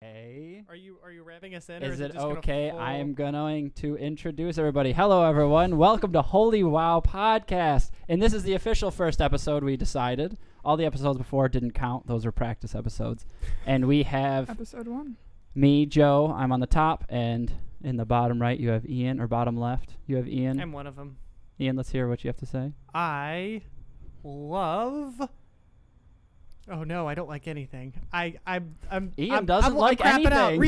Hey. Are you wrapping us in? Is or it just gonna okay? full- I am going to introduce everybody. Hello, everyone. Welcome to Holy Wow Podcast. And this is the official first episode, we decided. All the episodes before didn't count. Those were practice episodes. And we have episode 1. me, Joe. I'm on the top. And in the bottom right, you have Ian. Or bottom left, you have Ian. I'm one of them. Ian, let's hear what you have to say. I love. Oh no, I don't like anything. Ian doesn't like I'm crapping out. anything.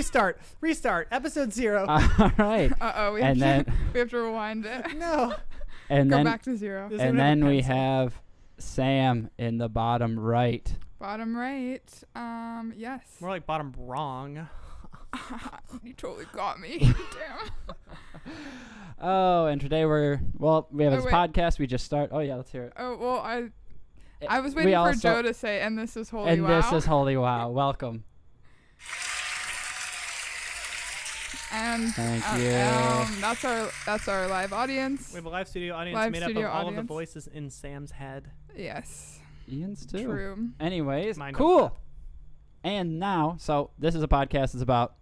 Restart. Episode 0. All right. Uh-oh, we And have, then- we have to rewind it. No. And Go then, back to 0. Does anyone and have a then we pencil? have Sam in the bottom right. Bottom right. Yes. More like bottom wrong. You totally got me. Damn. Oh, and today we have Oh, this wait. podcast. We just start. Oh, yeah, let's hear it. Oh, well, I was We waiting for also- Joe to say, and this is Holy And Wow. this is Holy Wow. Welcome. And Thank you. that's our live audience. We have a live studio audience Live made up of studio all of the audience. voices in Sam's head. Yes. Ian's too. True. Anyways, Mine don't cool. And now, so this is a podcast. It's about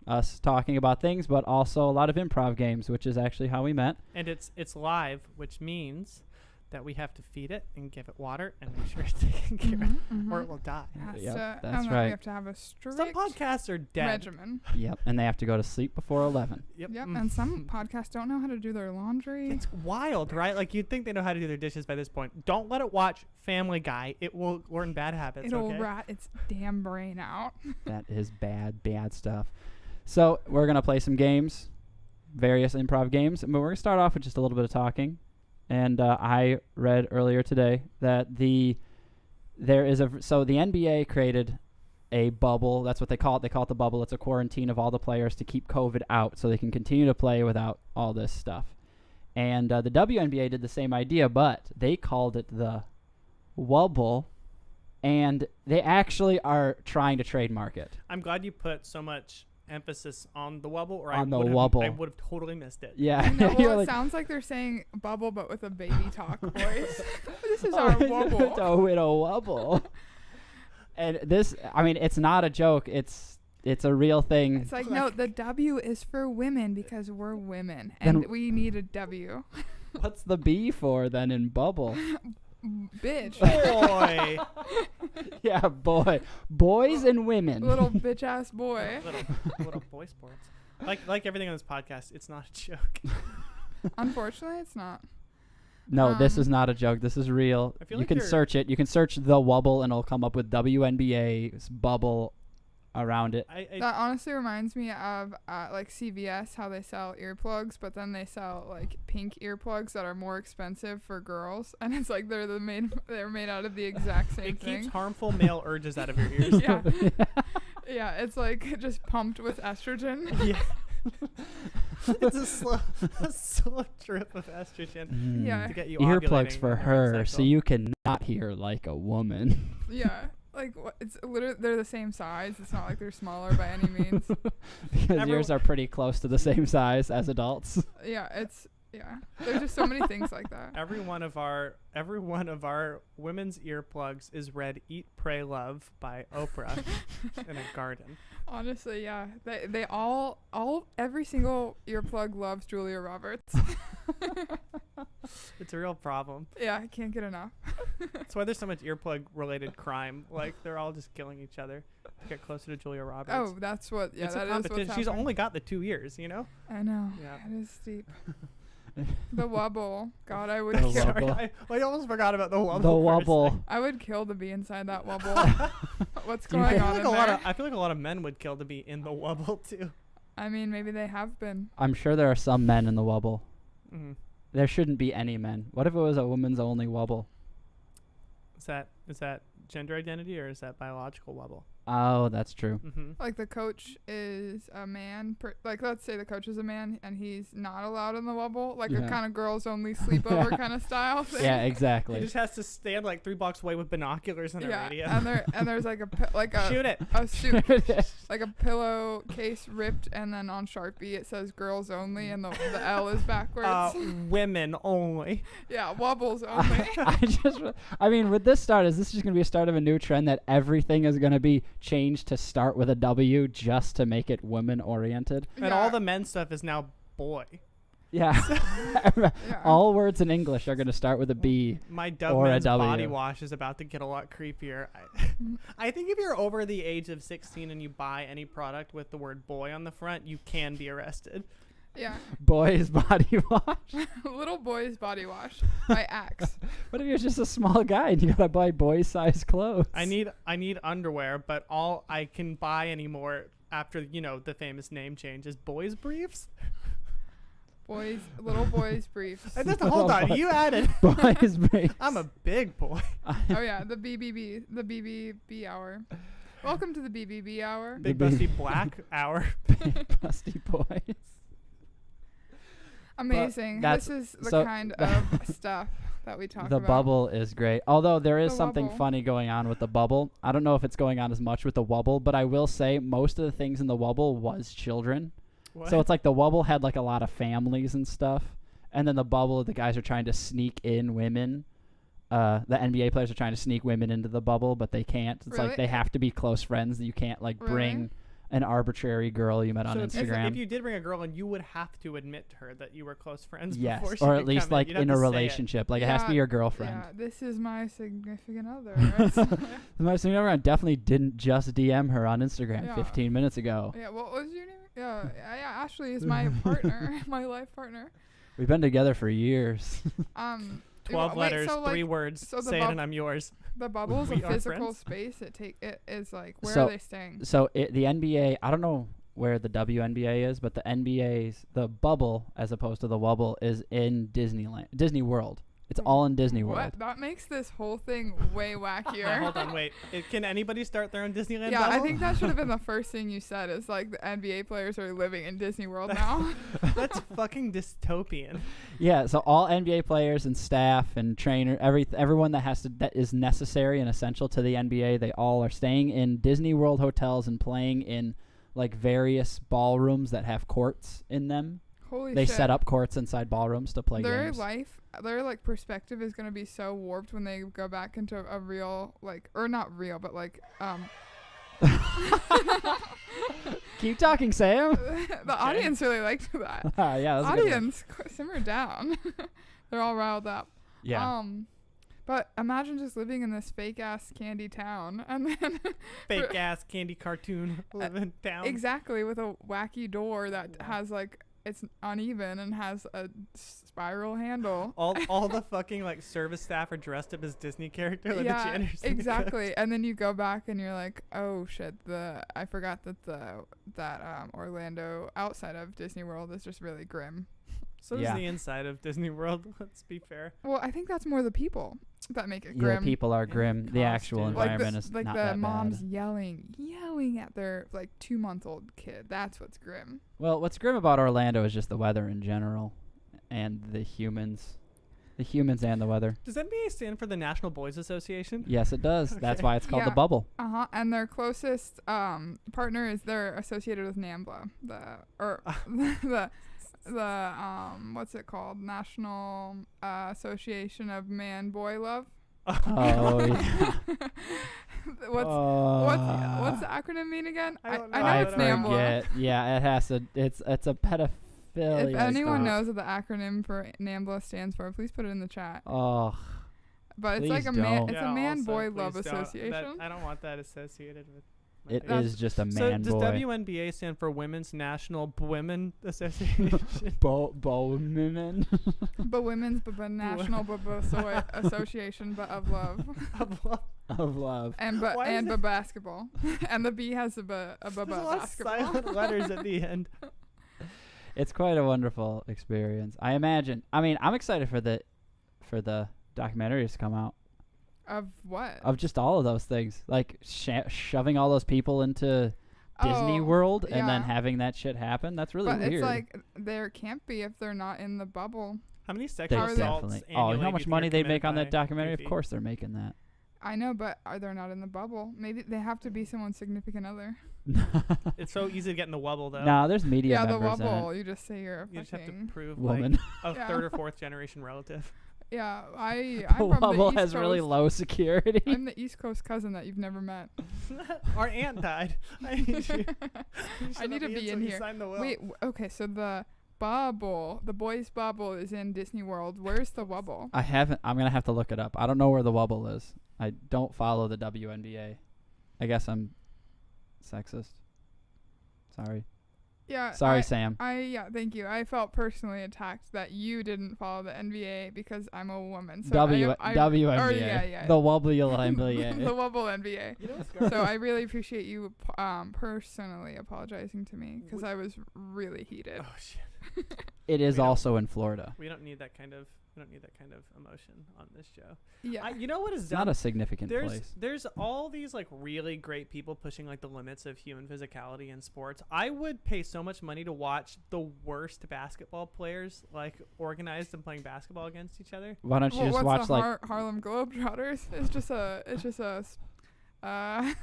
us talking about things, but also a lot of improv games, which is actually how we met. And it's live, which means that we have to feed it and give it water and make sure it's taken care of, or it will die. Yep, that's and then right. We have to have a strict Some podcasts are dead. regimen. Yep, and they have to go to sleep before 11. Yep. Yep. And some podcasts don't know how to do their laundry. It's wild, right? Like, you'd think they know how to do their dishes by this point. Don't let it watch Family Guy. It will learn bad habits, It'll okay? rat its damn brain out. That is bad, bad stuff. So we're going to play some games, various improv games, but we're going to start off with just a little bit of talking. And I read earlier today that so the NBA created a bubble. That's what they call it. They call it the bubble. It's a quarantine of all the players to keep COVID out so they can continue to play without all this stuff. And the WNBA did the same idea, but they called it the wubble, and they actually are trying to trademark it. I'm glad you put so much emphasis on the wubble, or On the I wubble. would have totally missed it. Yeah. I know, You're well, like, it sounds like they're saying bubble, but with a baby talk voice. This is our wubble. Oh, it a wubble. And this, I mean, it's not a joke. It's a real thing. It's like, no, the W is for women because we're women, Then- and we need a W. What's the B for then in bubble? Bitch. Boy. Yeah, boy. Boys and women. Little bitch ass boy. little boy sports. Like everything on this podcast, it's not a joke. Unfortunately, it's not. No, this is not a joke. This is real. I feel You like can you're- search it. You can search the wubble and it'll come up with WNBA's bubble around it. That honestly reminds me of like CVS, how they sell earplugs, but then they sell like pink earplugs that are more expensive for girls, and it's like they're made out of the exact same It thing. keeps harmful male urges out of your ears. Yeah. Yeah, it's like just pumped with estrogen. Yeah. It's a slow drip of estrogen Yeah. to get you Earplugs ovulating for and her, so sexual. you cannot hear like a woman. Yeah. Like it's literally they're the same size. It's not like they're smaller by any means. Because yours are pretty close to the same size as adults. Yeah, there's just so many things like that. Every one of our women's earplugs is read "Eat, Pray, Love" by Oprah in a garden. Honestly, yeah. They all every single earplug loves Julia Roberts. It's a real problem. Yeah, I can't get enough. That's why there's so much earplug-related crime. Like, they're all just killing each other to get closer to Julia Roberts. Oh, that's what. Yeah, it's that a is competition. what's She's happening. only got the 2 years, you know? I know. Yeah. It is steep. The wubble. God, I would The kill. wubble. I almost forgot about the wubble. The for a wubble. second. I would kill to be inside that wubble. What's Do you going think- on in there? I feel like a lot of men would kill to be in the wubble too. I mean, maybe they have been. I'm sure there are some men in the wubble. Mm-hmm. There shouldn't be any men. What if it was a woman's only wubble? Is that gender identity or is that biological wubble? Oh, that's true. Mm-hmm. Like the coach is a man. Like let's say the coach is a man and he's not allowed in the wubble. Like a Yeah. kind of girls only sleepover kind of style thing. Yeah, He exactly. just has to stand like 3 blocks away with binoculars and a radio. And there's like a Shoot it. a suit like a pillowcase ripped, and then on Sharpie it says girls only, and the L is backwards. Women only. Yeah, wobbles only. I mean, with this start, is this just going to be a start of a new trend that everything is going to be changed to start with a W just to make it women oriented? And all the men's stuff is now boy. Yeah. Yeah. All words in English are going to start with a B. My Dove Or a Men's W. body wash is about to get a lot creepier. I think if you're over the age of 16 and you buy any product with the word boy on the front, you can be arrested. Yeah. Boys body wash. Little boy's body wash by Axe. What if you're just a small guy and you got to buy boy-sized clothes? I need underwear, but all I can buy anymore after, the famous name change is boys briefs. Little boys briefs. Hold on, you added. Boys briefs. I'm a big boy. Oh yeah, the BBB hour. Welcome to the BBB hour. Big busty black hour. Big busty boys. Amazing. that's- This is the so kind of stuff that we talk The about. bubble is great. Although there is The something wubble. funny going on with the bubble. I don't know if it's going on as much with the wubble, but I will say most of the things in the wubble was children. What? So it's like the wubble had like a lot of families and stuff. And then the bubble, the guys are trying to sneak in women. The NBA players are trying to sneak women into the bubble, but they can't. It's Really? like they have to be close friends. You can't like Really? bring an arbitrary girl you met on So if Instagram. you did bring a girl in, you would have to admit to her that you were close friends Yes, before she or could at least come like You'd have in a to say it. relationship. Like it has to be Yeah, your girlfriend. Yeah, this is my significant other. My significant other definitely didn't just DM her on Instagram Yeah. 15 minutes ago. Yeah, what was your name? Yeah, Ashley is my partner, my life partner. We've been together for years. 12 wait, letters, so, 3 like, words. so the Say it bub- and I'm yours. The bubble is We a are physical friends? space. It is like, where So- are they staying? So the NBA, I don't know where the WNBA is, but the bubble, as opposed to the wubble, is in Disney World. It's all in Disney World. What? That makes this whole thing way wackier. Now, hold on, wait. Can anybody start their own Disneyland Yeah, I bubble? think that should have been the first thing you said. Is like the NBA players are living in Disney World now. That's fucking dystopian. Yeah, so all NBA players and staff and trainer, everyone that is necessary and essential to the NBA, they all are staying in Disney World hotels and playing in like various ballrooms that have courts in them. Holy They shit! set up courts inside ballrooms to play Their games. their like perspective is gonna be so warped when they go back into a real or not real, but like Keep talking, Sam. the audience really liked that. Yeah, that's a good one. Audience, simmer down. They're all riled up. Yeah. But imagine just living in this fake ass candy town, and then Fake ass candy cartoon living down. exactly with a wacky door that has like it's uneven and has a spiral handle. All the fucking like service staff are dressed up as Disney characters. Like the Yeah, janitors and the exactly. And then you go back and you're like, oh shit, I forgot that Orlando outside of Disney World is just really grim. So Yeah. is the inside of Disney World. Let's be fair. Well, I think that's more the people that make it Yeah, grim. people are grim. The actual costumes. environment is like not the that moms bad. yelling at their like 2-month-old kid. That's what's grim. Well, what's grim about Orlando is just the weather in general, and the humans and the weather. Does NBA stand for the National Boys Association? Yes, it does. That's Okay. why it's called the Yeah. bubble. And their closest partner is they're associated with NAMBLA, the what's it called? National Association of Man Boy Love. Oh yeah. What's the acronym mean again? I don't I know. know I it's NAMBLA. forget. Yeah, it has to. It's a pedophilia. If anyone stuff. knows what the acronym for NAMBLA stands for, please put it in the chat. Oh, But it's please like a man. don't. It's Yeah, a man also, boy love please don't. association. I don't want that associated with. my it name. is just a So man does boy. WNBA stand for Women's National Women Association? Bowman. But women's national association, but of love, of love. and Why is it- basketball, and the B has a There's a lot of basketball. silent letters at the end. It's quite a wonderful experience. I imagine. I mean, I'm excited for the documentaries to come out. Of what? Of just all of those things, like shoving all those people into Disney World and then yeah. having that shit happen. That's really But weird. it's like there can't be if they're not in the bubble. How many They sexual assaults definitely. annually Oh, do how you much think money are they committed make on that by documentary? Of Goofy? course they're making that. I know, but they're not in the bubble. Maybe they have to be someone's significant other. It's so easy to get in the wubble, though. Nah, there's media Yeah, the members in wubble. You just say you're a You just have to fucking prove woman. like a Yeah. third or fourth generation relative. Yeah, I'm The from the wubble East has Coast. really low security. I'm the East Coast cousin that you've never met. Our aunt died. I need you. I need to be in here. Wait, okay, so the bubble, the boys' bubble is in Disney World. Where's the wubble? I haven't. I'm gonna have to look it up. I don't know where the wubble is. I don't follow the WNBA. I guess I'm sexist. Sorry. Yeah. Sorry, Sam. Yeah, thank you. I felt personally attacked that you didn't follow the NBA because I'm a woman. So WNBA. Or, yeah. The wubble NBA. The wubble NBA. You know what's So I really appreciate you personally apologizing to me because I was really heated. Oh shit. It is We don't- also in Florida. We don't need that kind of emotion on this show. Yeah. You know what is It's dumb? not a significant there's place. there's all these like really great people pushing like the limits of human physicality in sports. I would pay so much money to watch the worst basketball players like organized and playing basketball against each other. Why don't you Well, just what's watch the like Harlem Globetrotters? It's just a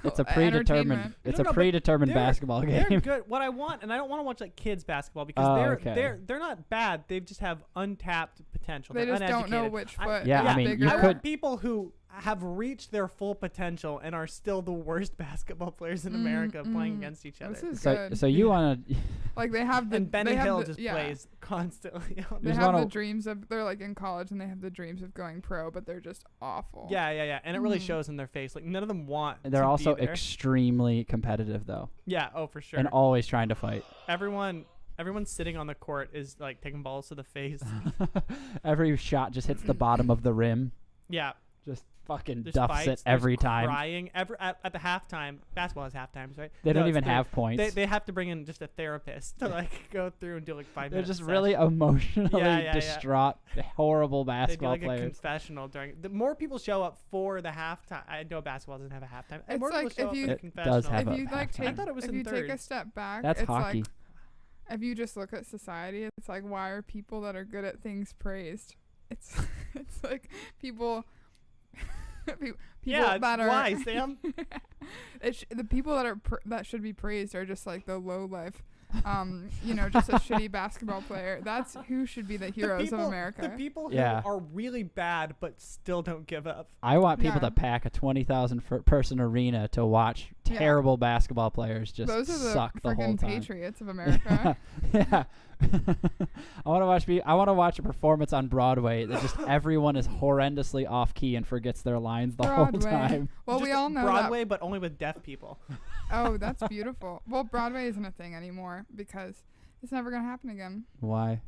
it's a predetermined entertainment. it's No, a but predetermined they're- basketball They're game. good. What I want, and I don't want to watch like kids basketball because Oh, they're okay. they're not bad. They just have untapped potential. They They're just don't know uneducated. which I- foot Yeah, is I mean, bigger. you I could- want people who have reached their full potential and are still the worst basketball players in America playing against each other. This is So good. so you want to Like they have the And Benny they have Hill the- just yeah. plays constantly. They just have the wanna- dreams of they're like in college and they have the dreams of going pro, but they're just awful. Yeah. And it really Mhm. shows in their face. Like none of them want. they're to also be there. extremely competitive though, Yeah. Oh, for sure. and always trying to fight. Everyone sitting on the court is like taking balls to the face. Every shot just hits the bottom of the rim. Yeah. Just fucking There's duffs fights, it there's every time. Crying at the halftime. Basketball has halftimes, right? They No, don't it's even the- have points. They have to bring in just a therapist to like go through and do like 5 They're minutes. just really emotionally Yeah. distraught, horrible They do basketball like a players. confessional during. The more people show up for the halftime. I know basketball doesn't have a halftime. It's More people like show if up you- for the It confessional. does have If a you like halftime. take I thought it was if in you take a third. step back, That's it's hockey. like if you just look at society, it's like why are people that are good at things praised? It's it's like people people Yeah, that are why, Sam? the people that are that should be praised are just like the low life just a shitty basketball player. That's who should be the heroes of America. The people who Yeah. are really bad but still don't give up. I want people Yeah. to pack a 20,000 person arena to watch Yeah. terrible basketball players just Those are the suck the whole freaking time. patriots of America. Yeah. I want to watch a performance on Broadway that just everyone is horrendously off key and forgets their lines the whole Broadway. time. Well, Just we all know Broadway, but only with deaf people. Oh, that's beautiful. Well, Broadway isn't a thing anymore because it's never gonna happen again. Why?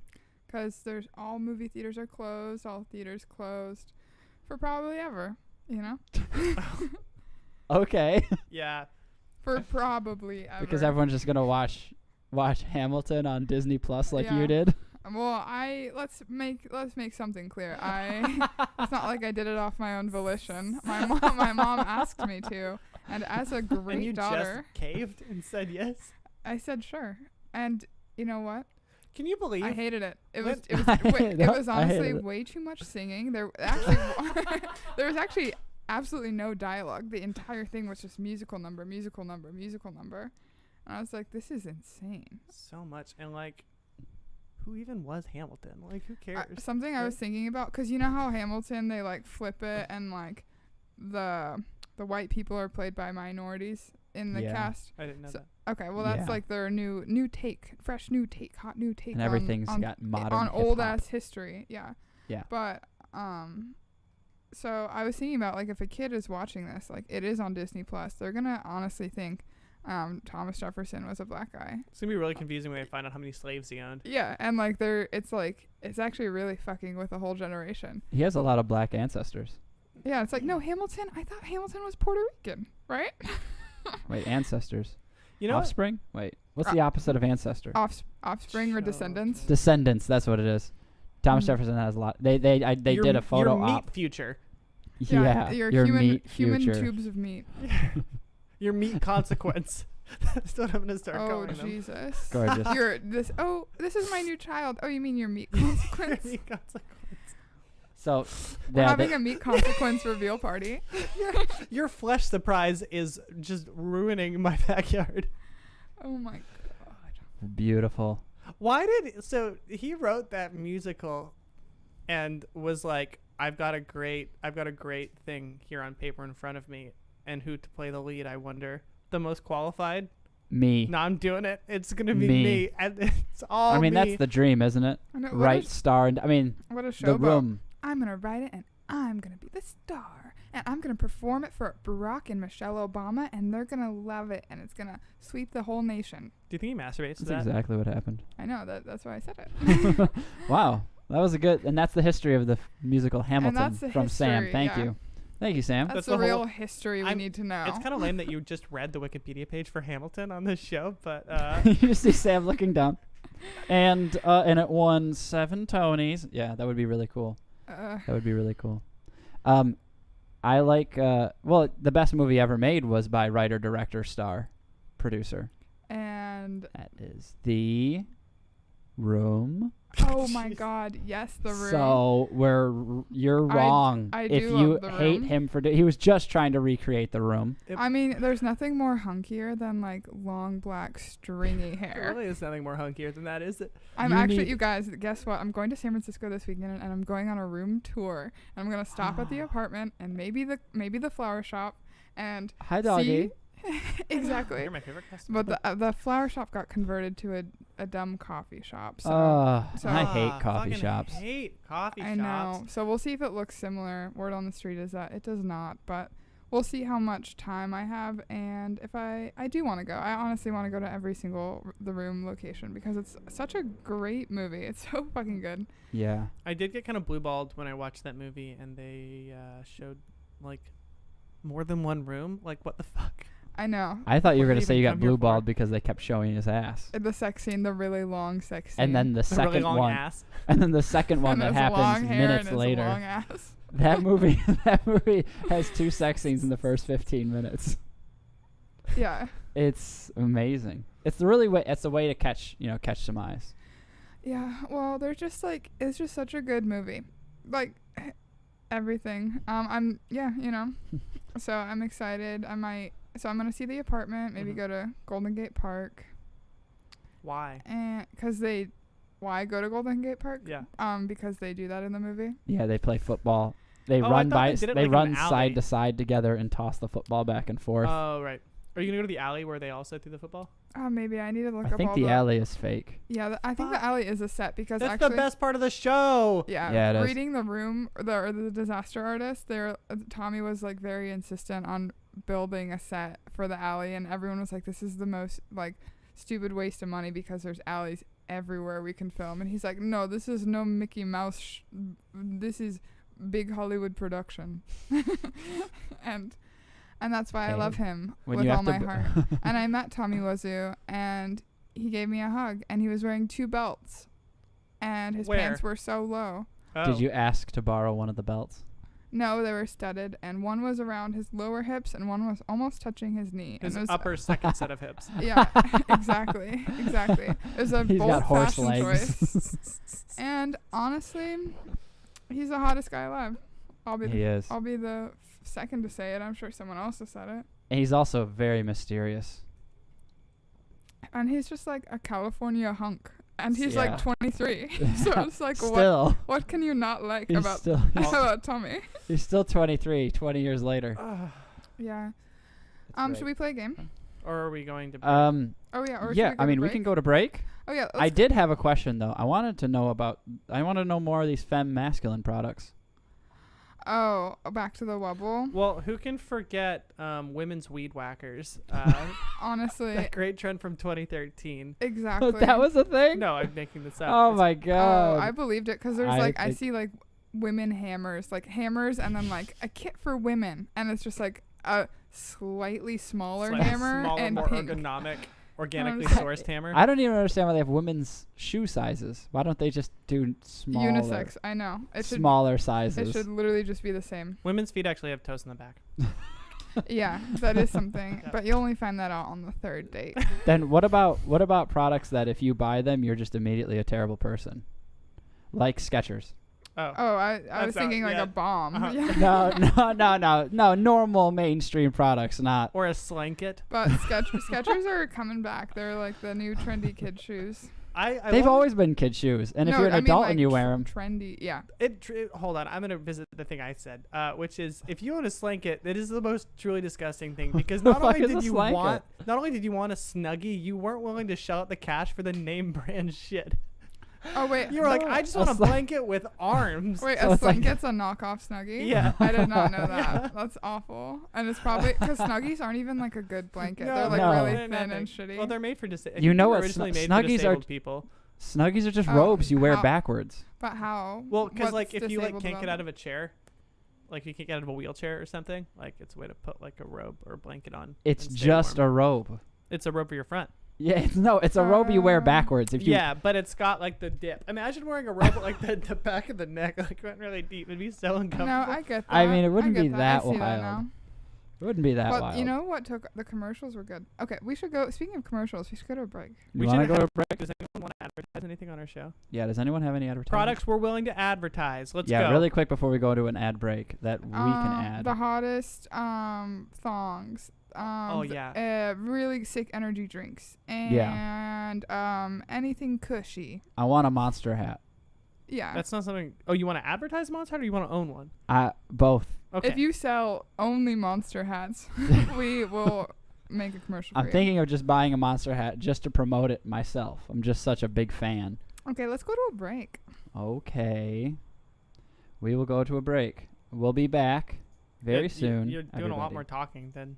Because there's all movie theaters are closed, all theaters closed for probably ever. You know, Okay. Yeah. for probably ever. Because everyone's just gonna watch Hamilton on Disney Plus like Yeah. you did. Well, let's make something clear. It's not like I did it off my own volition. My mom asked me to, and as a great And you daughter, just caved and said yes. I said sure. And you know what? Can you believe? I hated it. It was When- it was I honestly hated it. way too much singing. There was actually absolutely no dialogue. The entire thing was just musical number. And I was like, this is insane. so much. And like, who even was Hamilton? Like, who cares? Something I was thinking about, because you know how Hamilton, they like flip it and like the white people are played by minorities in the Yeah. cast. I didn't know So- that. Okay, well that's Yeah. like their new take, fresh new take, hot new take And on- everything's on got modern on old hip-hop. ass history. Yeah. Yeah. But so I was thinking about like if a kid is watching this, like it is on Disney Plus, they're gonna honestly think Thomas Jefferson was a black guy. It's gonna be really confusing when they find out how many slaves he owned. Yeah, and like it's actually really fucking with a whole generation. He has a lot of black ancestors. Yeah, it's like no, Hamilton. I thought Hamilton was Puerto Rican, right? Wait, ancestors. You know, what? Offspring? Wait, what's the opposite of ancestor? Offspring or Show. descendants? Descendants. That's what it is. Thomas Mhm. Jefferson has a lot. They did a photo your op. meat future. Yeah, your your human meat human future. tubes of meat. Your meat consequence. That's what I'm gonna start Oh calling them. Jesus! Gorgeous. This is my new child. Oh, you mean your meat Your consequence? meat consequence. So We're yeah, having a meat consequence reveal party. Your flesh surprise is just ruining my backyard. Oh my god. beautiful. So he wrote that musical and was like, I've got a great thing here on paper in front of me, and who to play the lead, I wonder. The most qualified? Me. No, I'm doing it. It's gonna be Me. me. And it's all I mean, me. that's the dream, isn't it? I know, Right star. And I mean, What a show the about. room. I'm gonna write it, and I'm gonna be the star, and I'm gonna perform it for Barack and Michelle Obama, and they're gonna love it, and it's gonna sweep the whole nation. Do you think he masturbates to That's that? exactly what happened. I know that's why I said it. Wow, that was a good. And that's the history of the musical Hamilton that's the from Sam. history, Thank yeah. you. Thank you, Sam. That's That's the the real whole- history we need to know. It's kind of lame that you just read the Wikipedia page for Hamilton on this show, but You just see Sam looking down, and it won 7 Tonys. Yeah, that would be really cool. That would be really cool. I like. Well, the best movie ever made was by writer, director, star, producer. and That is The Room. oh my God, yes, The Room. So you're wrong I if do you love The hate Room. him for. He was just trying to recreate The Room. I mean, there's nothing more hunkier than like long black stringy there hair. really is nothing more hunkier than that, is it? I'm You actually, need- you guys, guess what? I'm going to San Francisco this weekend, and I'm going on a room tour. And I'm gonna stop at the apartment and maybe the flower shop, and Hi, doggy. exactly. You're my favorite customer. But the flower shop got converted to a dumb coffee shop. So so- I hate coffee fucking shops. hate coffee I shops. know. So we'll see if it looks similar. Word on the street is that it does not, but we'll see how much time I have, and if I do want to go. I honestly want to go to every single The Room location because it's such a great movie. It's so fucking good. Yeah. I did get kind of blue-balled when I watched that movie, and they showed like more than one room. Like, what the fuck? I know. I thought you were What gonna did say he you come got here blue balled for? because they kept showing his ass. The sex scene, the really long sex scene. And then the A second really long one, ass. and then the second one and that his long happens hair minutes and his later. long ass. That movie has 2 sex scenes in the first 15 minutes. Yeah. It's amazing. It's the really way. It's the way to catch some eyes. Yeah. Well, they're just like, it's just such a good movie. Like everything. So I'm excited. So I'm gonna see The Apartment. Maybe Mhm. go to Golden Gate Park. Why? And why go to Golden Gate Park? Yeah. Because they do that in the movie. Yeah, they play football. They Oh, I run thought by. they did it They like in run an alley. side to side together and toss the football back and forth. Oh, right. Are you gonna go to the alley where they also do the football? Oh, maybe I need to look I up think all the alley is fake. Yeah, I think the Fuck. alley is a set because That's actually the best part of the show. Yeah, it is. reading The Room or the Disaster Artist, Tommy was like very insistent on building a set for the alley, and everyone was like, "This is the most like stupid waste of money because there's alleys everywhere we can film." And he's like, "No, this is no Mickey Mouse. This is big Hollywood production," and that's why I Hey, love him when with you all have to my b- heart. And I met Tommy Wiseau, and he gave me a hug, and he was wearing 2 belts, and his Where? pants were so low. Oh. Did you ask to borrow one of the belts? No, they were studded, and one was around his lower hips, and one was almost touching his knee. His and it was, upper second set of hips. Yeah, exactly. It was a He's bold got horse fashion legs. choice. And honestly, he's the hottest guy alive. He is. I'll be the second to say it. I'm sure someone else has said it. And he's also very mysterious. And he's just like a California hunk. And he's Yeah. like 23. So it's like, Still, what can you not like he's about still about Tommy? he's still 23. 20 years later. Yeah. That's Should we play a game? Or are we going to? great. Oh yeah. Or should Yeah. we go I to mean, we break? can go to break. Oh yeah. I did have a question though. I want to know more of these femme masculine products. Oh, back to the wubble. Well, who can forget women's weed whackers? Honestly, That great trend from 2013. exactly. That was a thing. No, I'm making this up. Oh It's- my Oh, god. I believed it because there's I see like women hammers, and then like a kit for women, and it's just like a slightly smaller Slightly hammer smaller, and more pink. ergonomic. organically understand. sourced hammer. I don't even understand why they have women's shoe sizes. Why don't they just do smaller, Unisex. I know. It should. smaller It sizes? should literally just be the same. Women's feet actually have toes in the back. Yeah, that is something. Yeah. But you only find that out on the third date. Then what about products that if you buy them, you're just immediately a terrible person, like Skechers? Oh. Oh, I That's was not- thinking like yeah. a bomb. Uh-huh. Yeah. No, normal mainstream products, not. Or a slanket. But Skechers are coming back. They're like the new trendy kid shoes. I They've wonder- always been kid shoes, and if No, you're an I mean, adult like, and you wear them, trendy. Yeah. Hold on, I'm gonna visit the thing I said, which is if you own a slanket, it is the most truly disgusting thing because The not only fuck is did a you slanket? want a Snuggie, you weren't willing to shell out the cash for the name brand shit. Oh wait. You were like, No, I just a want a slan- blanket with arms. Wait, So a it's like- Slanket's a knockoff Snuggie? Yeah. I did not know that. Yeah. That's awful. And it's probably because Snuggies aren't even like a good blanket. No, they're like No. really they're thin nothing. and shitty. Well, they're made for You know what originally snu- made Snuggies for are- disabled people. Snuggies are just Oh, robes you wear how- backwards. But how? Well, because What's like if you like disabled can't about get out that? of a chair, like you can't get out of a wheelchair or something, like it's a way to put like a robe or a blanket on. It's and stay just warm. a robe. It's a robe for your front. Yeah, it's a robe you wear Um, backwards. If you Yeah, but it's got like the dip. Imagine wearing a robe with, like the back of the neck like went really deep. It'd be so uncomfortable. No, I get that. I mean, it wouldn't get be that I see that wild. now. it wouldn't be that But wild. you know what took the commercials were good. Okay, we should go. Speaking of commercials, we should go to a break. you want to go to a break? Does anyone want to advertise anything on our show? Yeah. Does anyone have any advertising? Products we're willing to advertise. Let's Yeah, go. really quick before we go to an ad break that we can add. The hottest thongs. Oh, yeah. Really sick energy drinks Yeah. and anything cushy. I want a Monster hat. Yeah. That's not something. Oh, you want to advertise Monster Hat or you want to own one? Both. Okay. If you sell only Monster hats, we will make a commercial. I'm for thinking of just buying a Monster hat just to promote it myself. I'm just such a big fan. you. Okay, let's go to a break. Okay. We will go to a break. We'll be back very Yeah, soon. You're doing a lot everybody. more talking than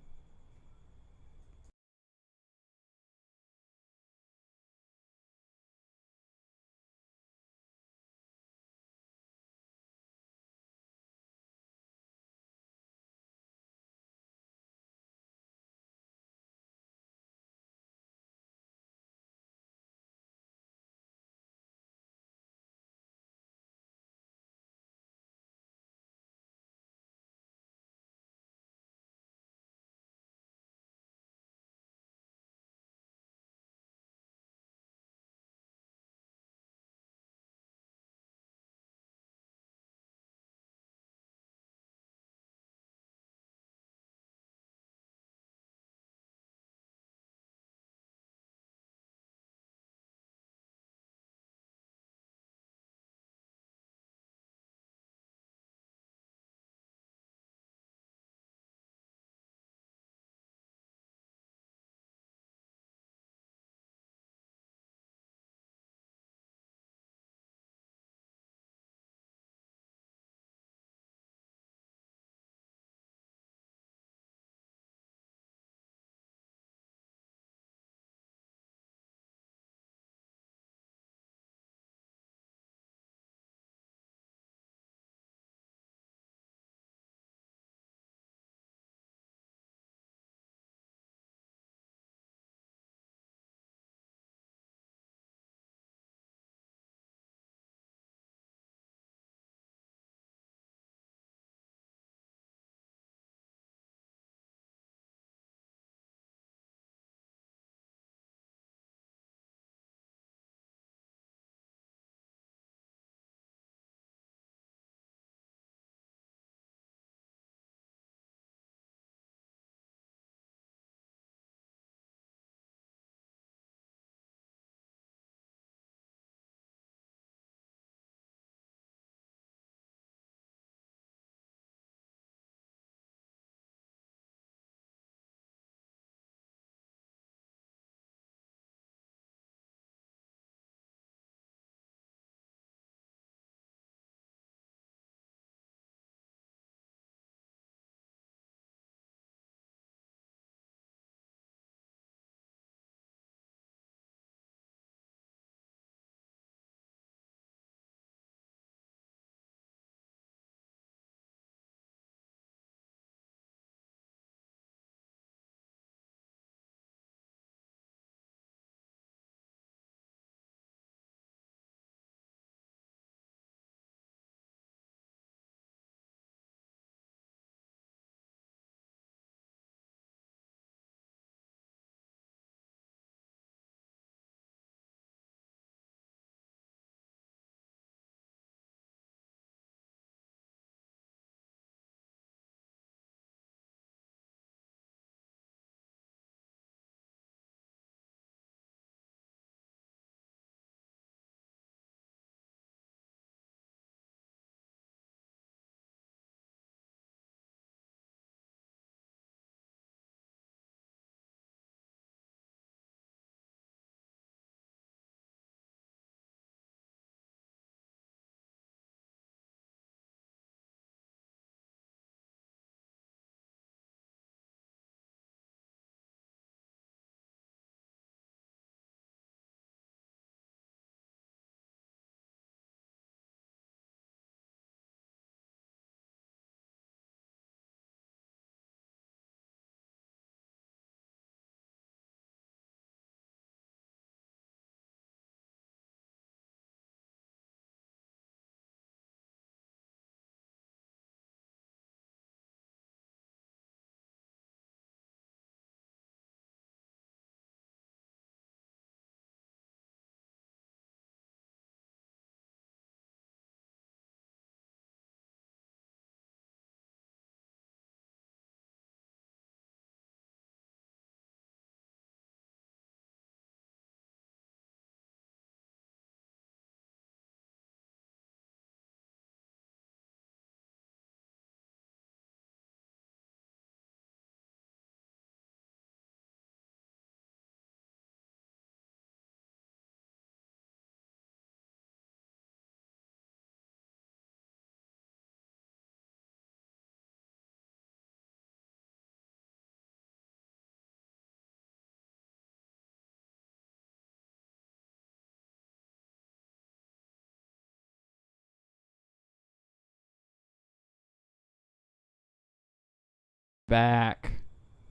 Back.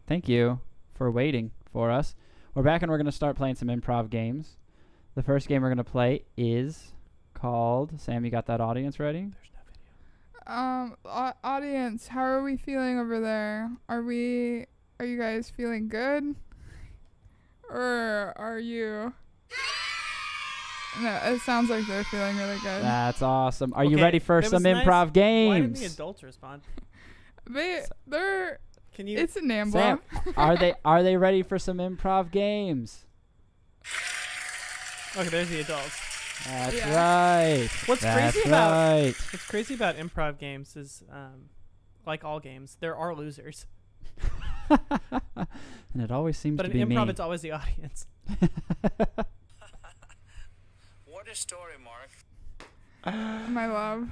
Thank you for waiting for us. We're back and we're going to start playing some improv games. The first game we're going to play is called... Sam, you got that audience ready? There's no video. Audience, how are we feeling over there? Are you guys feeling good? Or are you... No, it sounds like they're feeling really good. That's awesome. Are you Okay, ready for that some was nice. improv games? Why didn't the adults respond? They're... Can you? It's a NAMBLA. Sam, are they ready for some improv games? Okay, there's the adults. That's Yeah. right. What's That's crazy about right. what's crazy about improv games is, like all games, there are losers. And it always seems But to in be improv, me. it's always the audience. What a story, Mark. My love.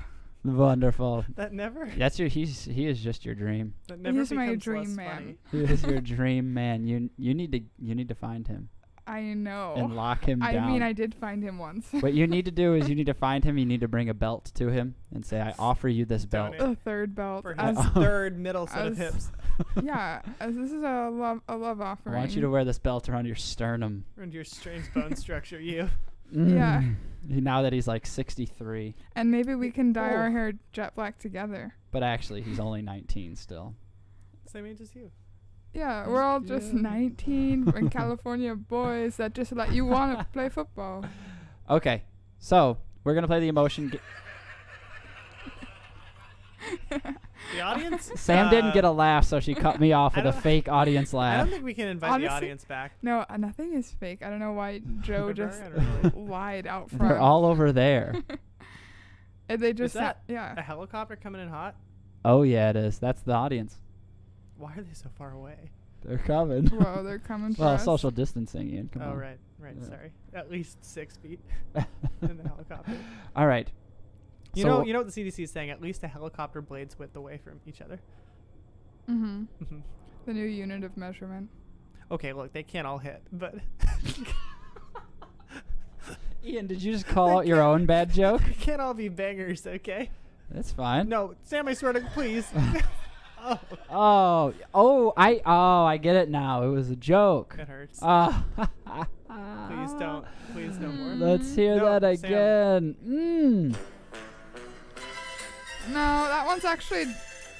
Wonderful. That never. That's he is just your dream. That never He's my becomes dream less man. funny. He is your dream man. You need to find him I know. and lock him down. I mean, I did find him once. What you need to do is you need to find him. You need to bring a belt to him and say, "I offer you this belt." Donate. A third belt. For As, his third middle set of as- hips. yeah, as this is a love I offering. want you to wear this belt around your sternum. Ruined your strange bone structure, you. Yeah. Now that he's like 63, And maybe we can dye our Oh. hair jet black together. but actually he's only 19 still. Same age as you. Yeah, we're all just Yeah. 19 and California boys that just let you want to play football. Okay, so we're gonna play the emotion. The audience? Sam didn't get a laugh, so she cut me off I with a don't- fake audience I laugh. don't think we can invite the Honestly- audience back. No, nothing is fake. I don't know why Joe They're just very unruly. lied out front. They're all over there. And they just that yeah. A helicopter coming in hot? Oh yeah, it is. That's the audience. Why are they so far away? They're coming. Whoa, they're coming for Well, us. social distancing, Ian. Come Oh, on. right, Yeah. sorry. At least 6 feet in the helicopter. All right. You So- know what the CDC is saying? At least a helicopter blade's width away from each other. Mm-hmm. Mhm. The new unit of measurement. Okay, look, they can't all hit, but Ian, did you just call out your own bad joke? they can't all be bangers, okay? That's fine. No, Sam, I swear to please. Oh, I get it now. It was a joke. it hurts. Please Please no more. Let's hear No, that Sam. again. No, that one's actually...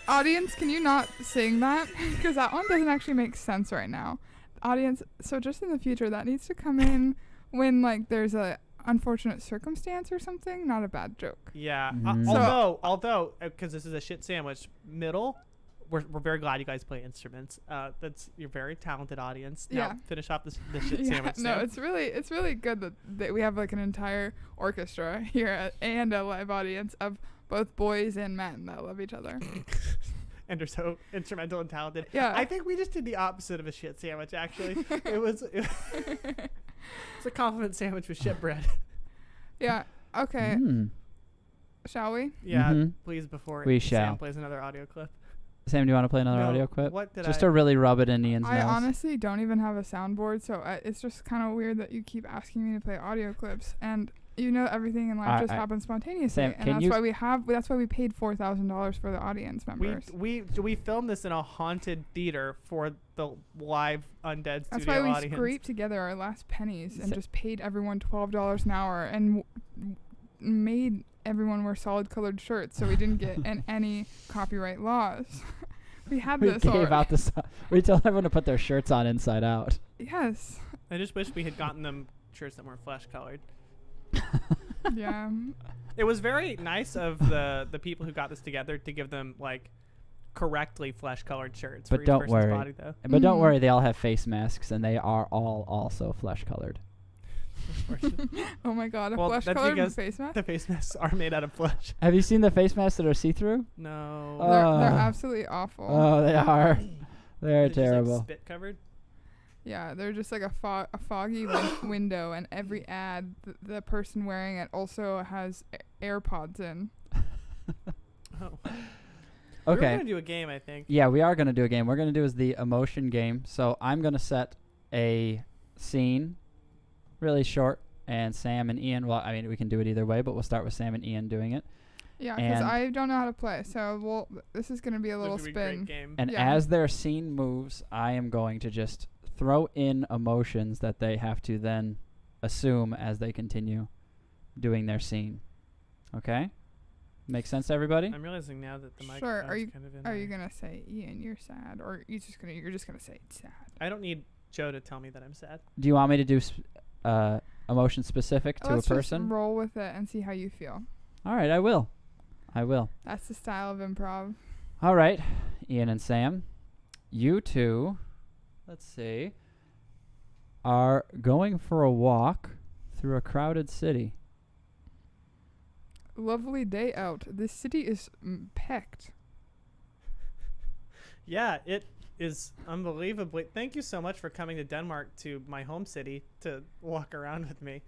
Audience, can you not sing that? Because that one doesn't actually make sense right now. Audience, so just in the future, that needs to come in when, like, there's a unfortunate circumstance or something. Not a bad joke. Yeah. Mm. Although, because this is a shit sandwich, middle, we're very glad you guys play instruments. You're a very talented audience. Now Yeah. finish off the shit Yeah, sandwich. no, Sam. it's really good that we have, like, an entire orchestra here and a live audience of both boys and men that love each other. And are so instrumental and talented. Yeah. I think we just did the opposite of a shit sandwich, actually. It's a compliment sandwich with shit bread. Yeah. Okay. Mm. Shall we? Yeah, Mhm. please, before We Sam shall. plays another audio clip. Sam, do you want to play another No, audio clip? What did Just I... to really rub it in Ian's I nose. honestly don't even have a soundboard, so it's just kind of weird that you keep asking me to play audio clips, and you know everything in life just happens spontaneously, Sam, and can you that's why we paid $4,000 for the audience members. We filmed this in a haunted theater for the live Undead That's studio why we audience. scraped together our last pennies and Sa- just paid everyone $12 an hour and made everyone wear solid colored shirts, so we didn't get in any copyright laws. We had We this gave already. out the. We told everyone to put their shirts on inside out. Yes. I just wish we had gotten them shirts that weren't flesh colored. Yeah. It was very nice of the people who got this together to give them like correctly flesh colored shirts But for each don't person's worry. body though. But don't Mhm. worry, they all have face masks, and they are all also flesh colored. Oh my god, a Well, flesh that's colored because face mask? The face masks are made out of flesh. Have you seen the face masks that are see-through? No. They're Oh. absolutely awful. Oh, they are. They're It's just, like, terrible. spit covered. Yeah, they're just like a foggy window, and every ad, the person wearing it also has AirPods in. Oh. We were Okay. gonna do a game, I think. Yeah, we are going to do a game. We're going to do is the emotion game. So I'm going to set a scene, really short, and Sam and Ian. Well, I mean, we can do it either way, but we'll start with Sam and Ian doing it. Yeah, because And- I don't know how to play, so this is gonna be a little This would be a great spin. game. And Yeah. as their scene moves, I am going to just throw in emotions that they have to then assume as they continue doing their scene. Okay? Make sense to everybody? I'm realizing now that the Sure. microphone's Are you kind of in Are you there. gonna say, Ian, you're sad, or you're just gonna say it's sad? I don't need Joe to tell me that I'm sad. Do you want me to do emotion specific to Let's a person? just roll with it and see how you feel. All right, I will. That's the style of improv. All right, Ian and Sam, you two, let's see, are going for a walk through a crowded city. Lovely day out. This city is packed. Yeah, it is unbelievably. Thank you so much for coming to Denmark, to my home city, to walk around with me.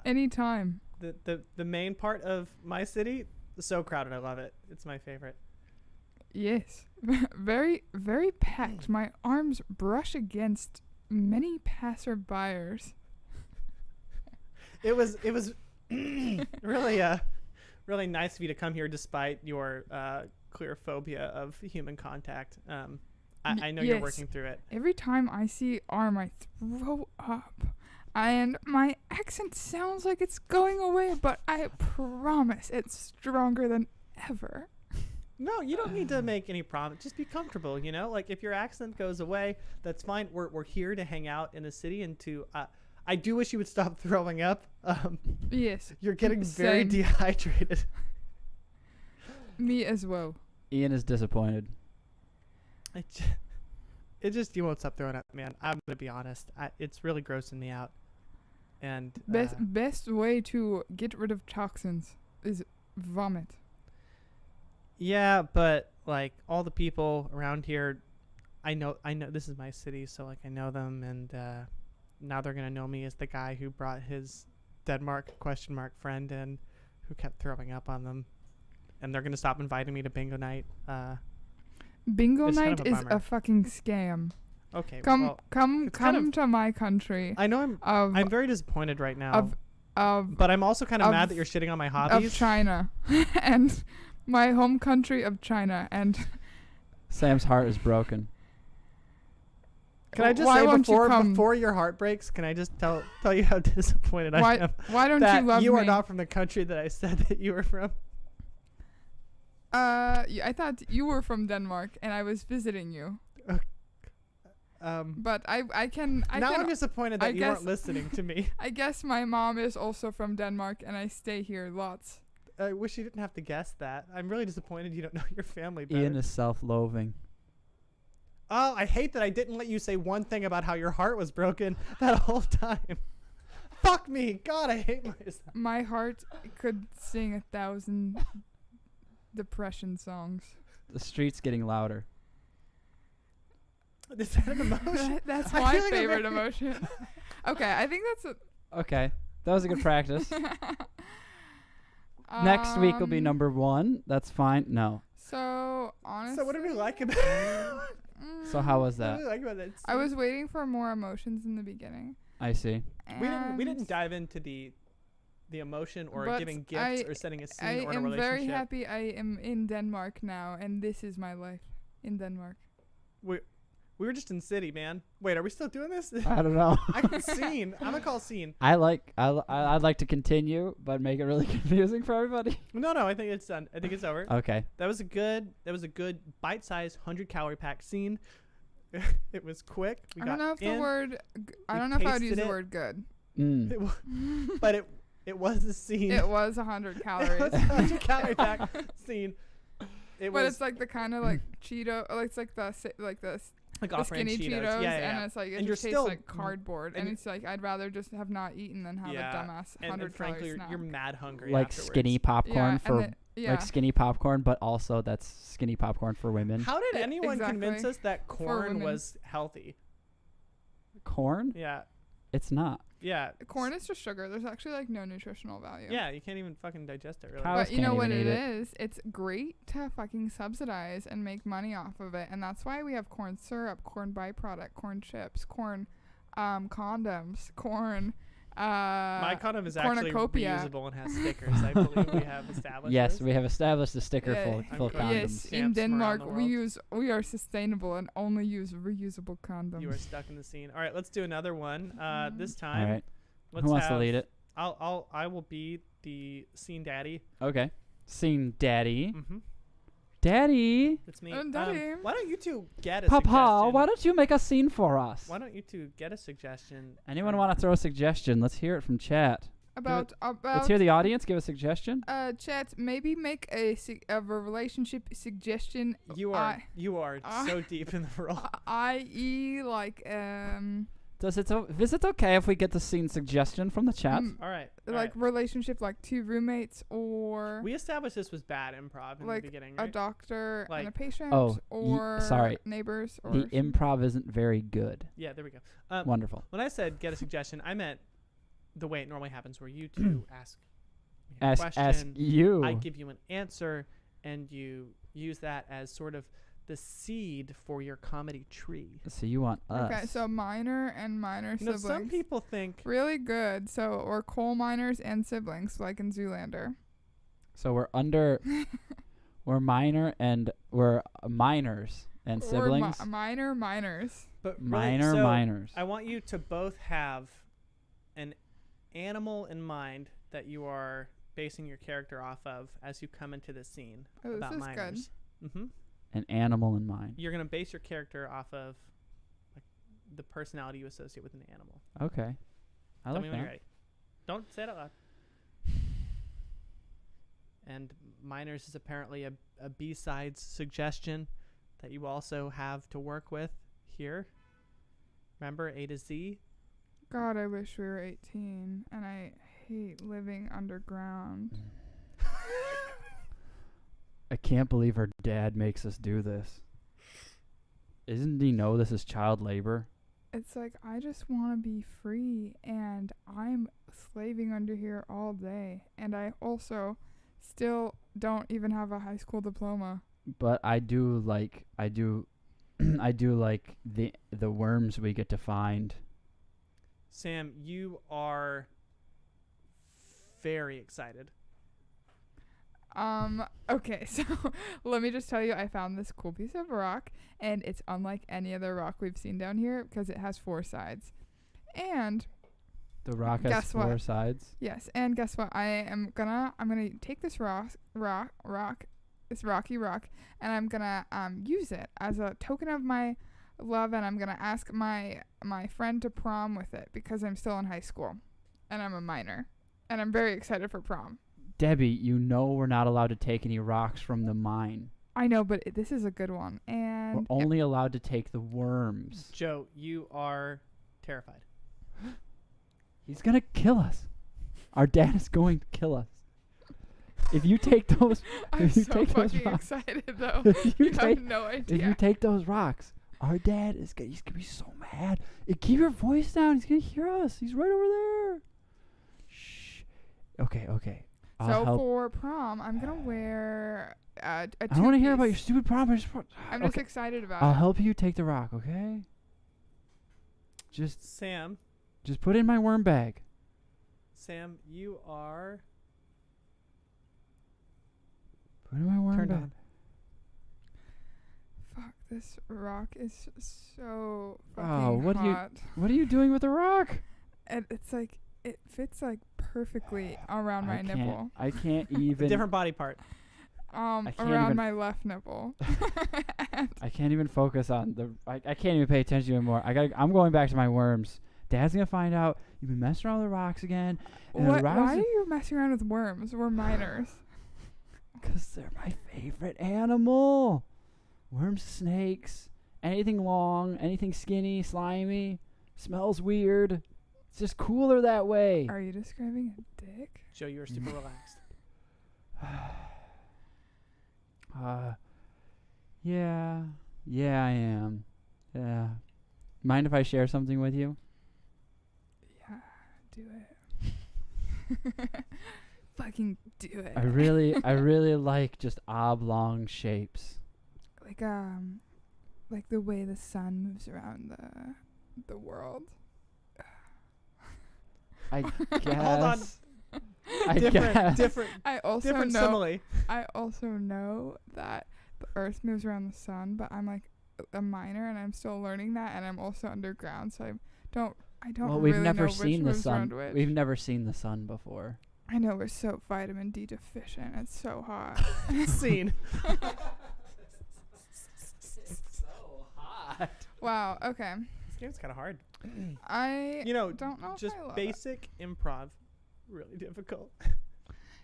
Anytime. The main part of my city is so crowded. I love it. It's my favorite. Yes. Very, very packed. My arms brush against many passerbyers. It was really really nice of you to come here despite your clear phobia of human contact. I know you're Yes. working through it. Every time I see arm, I throw up. And my accent sounds like it's going away, but I promise it's stronger than ever. No, you don't need to make any promise. Just be comfortable, you know? Like, if your accent goes away, that's fine. We're here to hang out in the city and to... I do wish you would stop throwing up. Yes. You're getting very Same. dehydrated. Me as well. Ian is disappointed. It just... You won't stop throwing up, man. I'm going to be honest. It's really grossing me out. And... Best way to get rid of toxins is vomit. Yeah, but like all the people around here, I know this is my city, so like I know them, and now they're gonna know me as the guy who brought his Denmark ? Friend in, who kept throwing up on them, and they're gonna stop inviting me to bingo night. Bingo It's kind night of a is bummer. a fucking scam. Okay, Come well, come it's kind of- to my country. I know Of I'm very disappointed right now, of but I'm also kind of of- mad that you're shitting on my of hobbies. China and my home country of China. And Sam's heart is broken. Can I just why say won't you before come? before your heart breaks? Can I just tell you how disappointed I Why am why don't that you love you me? are not from the country that I said that you were from? I thought you were from Denmark and I was visiting you. But I can Now I'm disappointed that I you weren't guess- listening to me. I guess my mom is also from Denmark and I stay here lots. I wish you didn't have to guess that. I'm really disappointed you don't know your family better. Ian is self-loathing. Oh, I hate that I didn't let you say one thing about how your heart was broken that whole time. Fuck me. God, I hate myself. My heart could sing 1,000 depression songs. The street's getting louder. Is that an emotion? That's I my feel like I'm favorite very- emotion. Okay, I think that's Okay, that was a good practice. Next week will be Um, number 1. That's fine. No. So honestly, So what do we like about So how was What that? do we like about that? I was waiting for more emotions in the beginning. I see. We didn't and dive into the emotion or But giving gifts or setting a scene I or in a am relationship. very happy I am in Denmark now, and this is my life in Denmark. We were just in city, man. Wait, are we still doing this? I don't know. Scene. I'm gonna call scene. I'd like to continue, but make it really confusing for everybody. No, I think it's done. I think it's over. Okay. That was a good bite-sized 100-calorie pack scene. It was quick. We I got don't know if in, the word. I we don't know if I would tasted use the it. word good. Mm. it wa- but it was a scene. It was 100 It calories. was a 100-calorie pack scene. It But was it's like the kind of like Cheeto, like it's like the like the off-brand skinny Cheetos, Cheetos. Yeah. and it's like it And you're just tastes still- like cardboard, and and- it's like I'd rather just have not eaten than have Yeah, a dumbass and 100 frankly, calorie you're, snack. you're mad hungry. Like afterwards. skinny popcorn for yeah. like skinny popcorn, but also that's skinny popcorn for women. How did Yeah, anyone convince exactly. us that corn women. was healthy? Corn? Yeah. It's not. Yeah. Corn is just sugar. There's actually like no nutritional value. Yeah, you can't even fucking digest it really. Cows But you know can't what even it eat it. is? It's great to fucking subsidize and make money off of it, and that's why we have corn syrup, corn byproduct, corn chips, corn condoms, corn My condom is actually cornucopia. reusable and has stickers. I believe we have established Yes, this. we have established a sticker full I'm full quite- condoms. Yes, Stamps in from around Denmark the we are sustainable and only use reusable condoms. You are stuck in the scene. All right, let's do another one. This All time, right. let's Who wants to have- lead it? I will be the scene daddy. Okay. Scene daddy. Mm-hmm. Daddy. It's me. Daddy. Why don't you two get a Papa, suggestion? why don't you make a scene for us? Why don't you two get a suggestion? Anyone want to throw a suggestion? Let's hear it from chat. About Let's hear the audience give a suggestion. chat, maybe make a relationship suggestion. You are so deep in the role. I.e. like Is it okay if we get the scene suggestion from the chat? All right. all like right. relationship like two roommates or We established this was bad improv in like the beginning, a right? doctor and a Like- patient Oh, or sorry. neighbors or The improv isn't very good. Yeah, there we go. Wonderful. When I said get a suggestion, I meant the way it normally happens, where you two ask me a Ask question, you. I give you an answer, and you use that as sort of the seed for your comedy tree. So you want us. Okay, so minor and minor You know, siblings. some people think Really good. So or coal miners and siblings like in Zoolander. So we're under. We're minor and we're minors and siblings. Or minor minors. but really, Minor so minors. I want you to both have an animal in mind that you are basing your character off of as you come into the scene Oh, about this is minors. Mm-hmm. An animal in mind. You're gonna base your character off of like the personality you associate with an animal. Okay. I Tell like me when you're that. ready. Don't say it out loud. And minors is apparently a B-sides suggestion that you also have to work with here. Remember A to Z? God, I wish we were 18 and I hate living underground. I can't believe her dad makes us do this. Isn't he know this is child labor? It's like I just want to be free and I'm slaving under here all day and I also still don't even have a high school diploma. But I do like I do like the worms we get to find. Sam, you are very excited. Okay, so let me just tell you, I found this cool piece of rock, and it's unlike any other rock we've seen down here because it has 4 sides. And The rock has Guess 4 what? sides. yes, and guess what? I'm gonna take this this rocky rock, and I'm gonna use it as a token of my love, and I'm gonna ask my friend to prom with it because I'm still in high school, and I'm a minor, and I'm very excited for prom. Debbie, you know we're not allowed to take any rocks from the mine. I know, but this is a good one, and We're only allowed to take the worms. Joe, you are terrified. He's gonna kill us. Our dad is going to kill us. If you take those, I'm if you so take those fucking rocks, excited though. if you You take, have no if idea. you take those rocks, our dad he's gonna be so mad. Keep your voice down. He's gonna hear us. He's right over there. Shh. Okay. I'll So help. for prom, I'm gonna wear a I don't want to hear about your two-piece. stupid problem. I'm just Okay. excited about I'll it. help you take the rock. Okay. Sam, Just put it in my worm bag. Sam, you are Put it in my worm turned bag. on. Fuck, this rock is so Oh, fucking what do you- hot. What are you doing with the rock? And it's like it fits like perfectly around my I nipple. I can't A even. different body part. can't Around even- my left nipple. And I can't even focus on the. I can't even pay attention anymore. I'm going back to my worms. Dad's gonna find out you've been messing around with the rocks again. And the what? rocks Why are you messing around with worms? We're minors. Because they're my favorite animal. Worms, snakes, anything long, anything skinny, slimy, smells weird. It's just cooler that way. Are you describing a dick? Joe, you are super relaxed. Yeah, I am. Yeah. Mind if I share something with you? Yeah, do it. Fucking do it. I really like just oblong shapes. like the way the sun moves around the world. I guess. Hold on. I guess. Different I also different know. simile. I also know that the Earth moves around the sun, but I'm like a minor and I'm still learning that, and I'm also underground, so I don't Well, really we've never know seen which the moves sun. around which. We've never seen the sun before. I know we're so vitamin D deficient. It's so hot. Scene. So hot. Wow. Okay. This game's kind of hard. I You know, don't know just if I love basic improv, really difficult. it.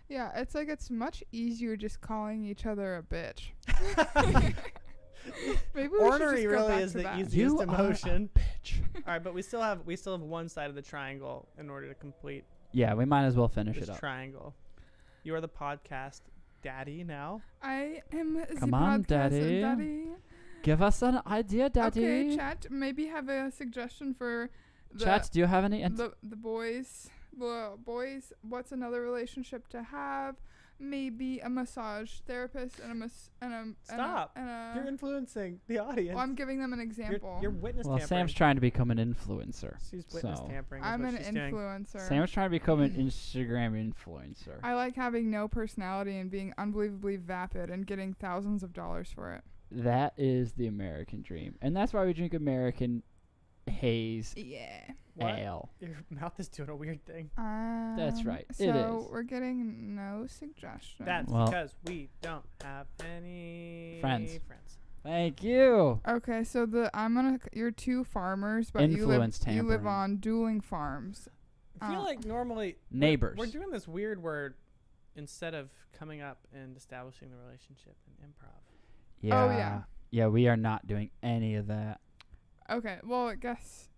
Yeah, it's much easier just calling each other a bitch. Maybe we should Ornery just go really back is to the that. easiest You emotion. are a bitch. All right, but we still have one side of the triangle in order to complete Yeah, we might as well finish this it up. triangle. You are the podcast daddy now. I am Come the on, podcast Daddy. Give us an idea, Daddy. Okay, chat. Maybe have a suggestion for the Chat, do you have any? the boys. The boys. What's another relationship to have? Maybe a massage therapist and a Stop. You're influencing the audience. well, I'm giving them an example. You're witness Well, tampering. Sam's trying to become an influencer. She's witness so. tampering. is I'm what an she's doing. influencer. Sam's trying to become an Instagram influencer. I like having no personality and being unbelievably vapid and getting thousands of dollars for it. That is the American dream, and that's why we drink American haze Yeah. What? ale. Your mouth is doing a weird thing. That's right. So It is. we're getting no suggestions. That's Well- because we don't have any Friends. friends. Thank you. Okay, so you're two farmers, but Influence you live tampering. on dueling farms. I feel like normally Neighbors. We're doing this weird where instead of coming up and establishing the relationship in improv. Yeah. Oh, yeah. Yeah, we are not doing any of that. Okay, well, I guess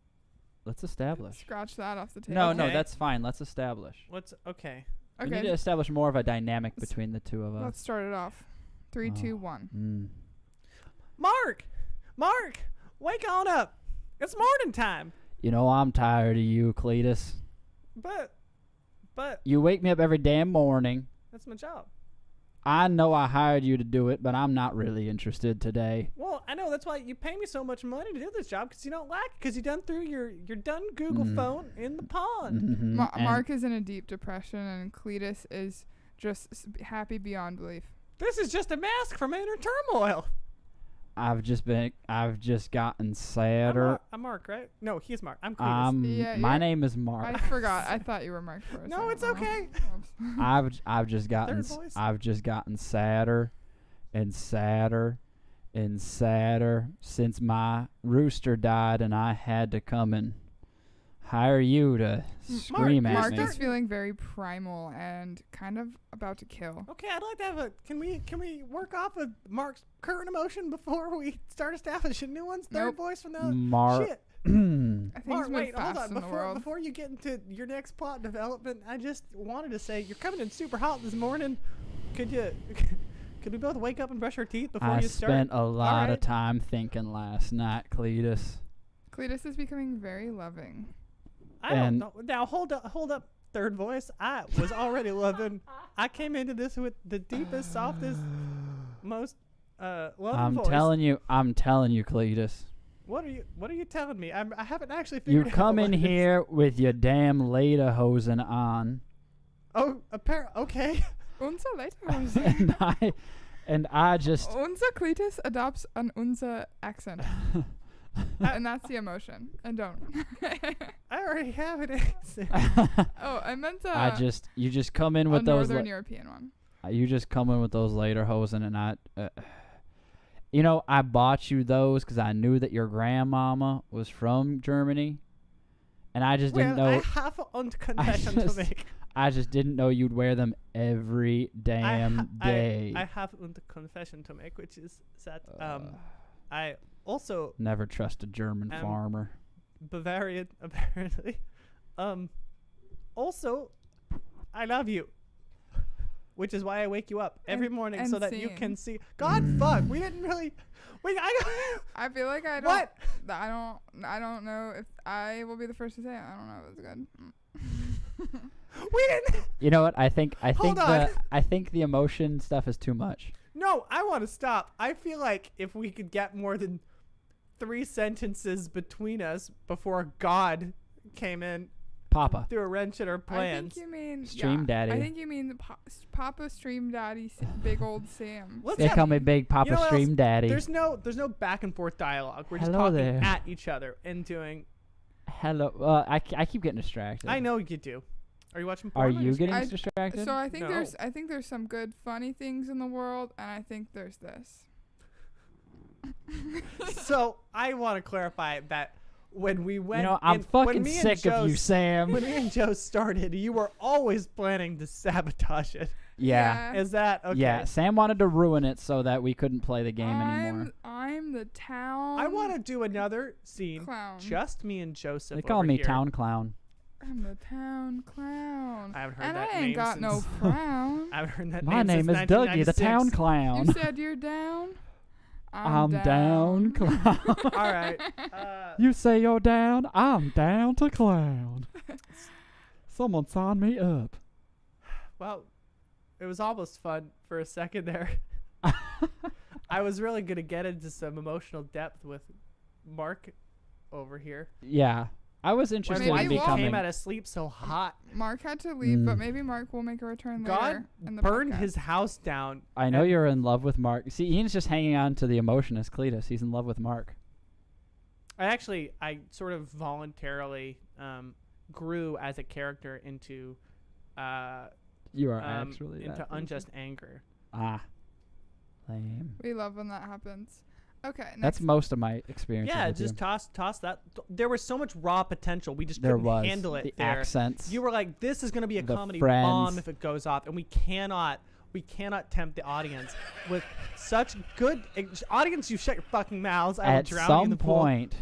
Let's establish. scratch that off the table. No, Okay. that's fine. Let's establish. What's okay? We need to Okay, establish more of a dynamic Let's- between the two of us. let's start it off. 3, Oh. 2, 1. Mark, wake on up! It's morning time. You know I'm tired of you, Cletus. But You wake me up every damn morning. that's my job. I know I hired you to do it, but I'm not really interested today. Well, I know that's why you pay me so much money to do this job because you don't like it because you done threw your done Google phone in the pond. Mhm. And Mark is in a deep depression, and Cletus is just happy beyond belief. This is just a mask from inner turmoil. I've just gotten sadder. I'm Mark, right? No, he's Mark. I'm Cletus. Yeah, My yeah. name is Mark. I forgot. I thought you were Mark for a No, second. it's okay. Oops. I've just gotten Third voice. I've just gotten sadder and sadder and sadder since my rooster died and I had to come and hire you to scream at Mark me. is feeling very primal and kind of about to kill. Okay, I'd like to have a. Can we work off of Mark's current emotion before we start establishing new ones? Third Nope. voice from the Mark. shit. I think Mark, he's moved wait, hold fast on. in the world. Before you get into your next plot development, I just wanted to say you're coming in super hot this morning. Could we both wake up and brush our teeth before I you start? spent a lot of right. time thinking last night, Cletus. Cletus is becoming very loving. I don't and- know. Now hold up. Third voice. I was already loving. I came into this with the deepest, softest, most loving I'm voice. telling you, Cletus. What are you telling me? I haven't actually You figured out. come in what it is. here with your damn lederhosen on, Oh, okay. Unser Leiterhose. and I just Unser Cletus adopts an unser accent. And that's the emotion. And don't. I already have it. Oh, I meant you just come in a with those Northern European one. you just come in with those lederhosen and I I bought you those because I knew that your grandmama was from Germany, and I just didn't know. I have a confession to just- make. I just didn't know you'd wear them every damn day. I have a confession to make, which is that I also Never trust a German farmer. Bavarian apparently. Also, I love you. Which is why I wake you up every morning so that you seeing. can see. God, fuck, we didn't really. I feel like I don't. What? I don't know if I will be the first to say it. I don't know if it's good. We didn't. You know what? I think Hold on. the emotion stuff is too much. No, I want to stop. I feel like if we could get more than 3 sentences between us before God came in, Papa. threw a wrench in our I plans. think you mean Stream Daddy. I think you mean the Papa Stream Daddy, Big Old Sam. Let's They have- call me Big Papa You know what Stream else? Daddy. There's no back and forth dialogue. We're just Hello talking there. at each other and doing. Hello. I keep getting distracted. I know you do. Are you watching Are porn on you your getting I- distracted? So I think No. there's some good funny things in the world, and I think there's this. screen? So I want to clarify that when we went, I'm when fucking me and sick of you, Joe- Sam. When me and Joe started, you were always planning to sabotage it. Yeah. Is that okay? Yeah. Sam wanted to ruin it so that we couldn't play the game anymore. I'm the town. I want to do another scene, clown. just me and Joseph. They call over me here. Town Clown. I'm the town clown. I haven't heard And that I ain't name got since, no frown. I haven't heard that My name name is since Dougie, the Town 1996. Clown. You said you're down. I'm down, clown. All right. You say you're down, I'm down to clown. Someone sign me up. Well, it was almost fun for a second there. I was really going to get into some emotional depth with Mark over here. Yeah. I was interested Maybe in we'll- becoming. Came out of sleep so hot. Mark had to leave, but Mm. maybe Mark will make a return God later. In the burned podcast. his house down. I know and you're in love with Mark. See, Ian's just hanging on to the emotion as Cletus. He's in love with Mark. I sort of voluntarily grew as a character into You are actually into that unjust anger. Ah. Lame. We love when that happens. Okay, next. That's most of my experience. Yeah, with just you. toss that. There was so much raw potential. We just There couldn't was handle it the there. accents. You were like, this is going to be a The comedy friends. bomb if it goes off, and we cannot tempt the audience with such good audience. You shut your fucking mouths. I will at drown you in some the pool. point,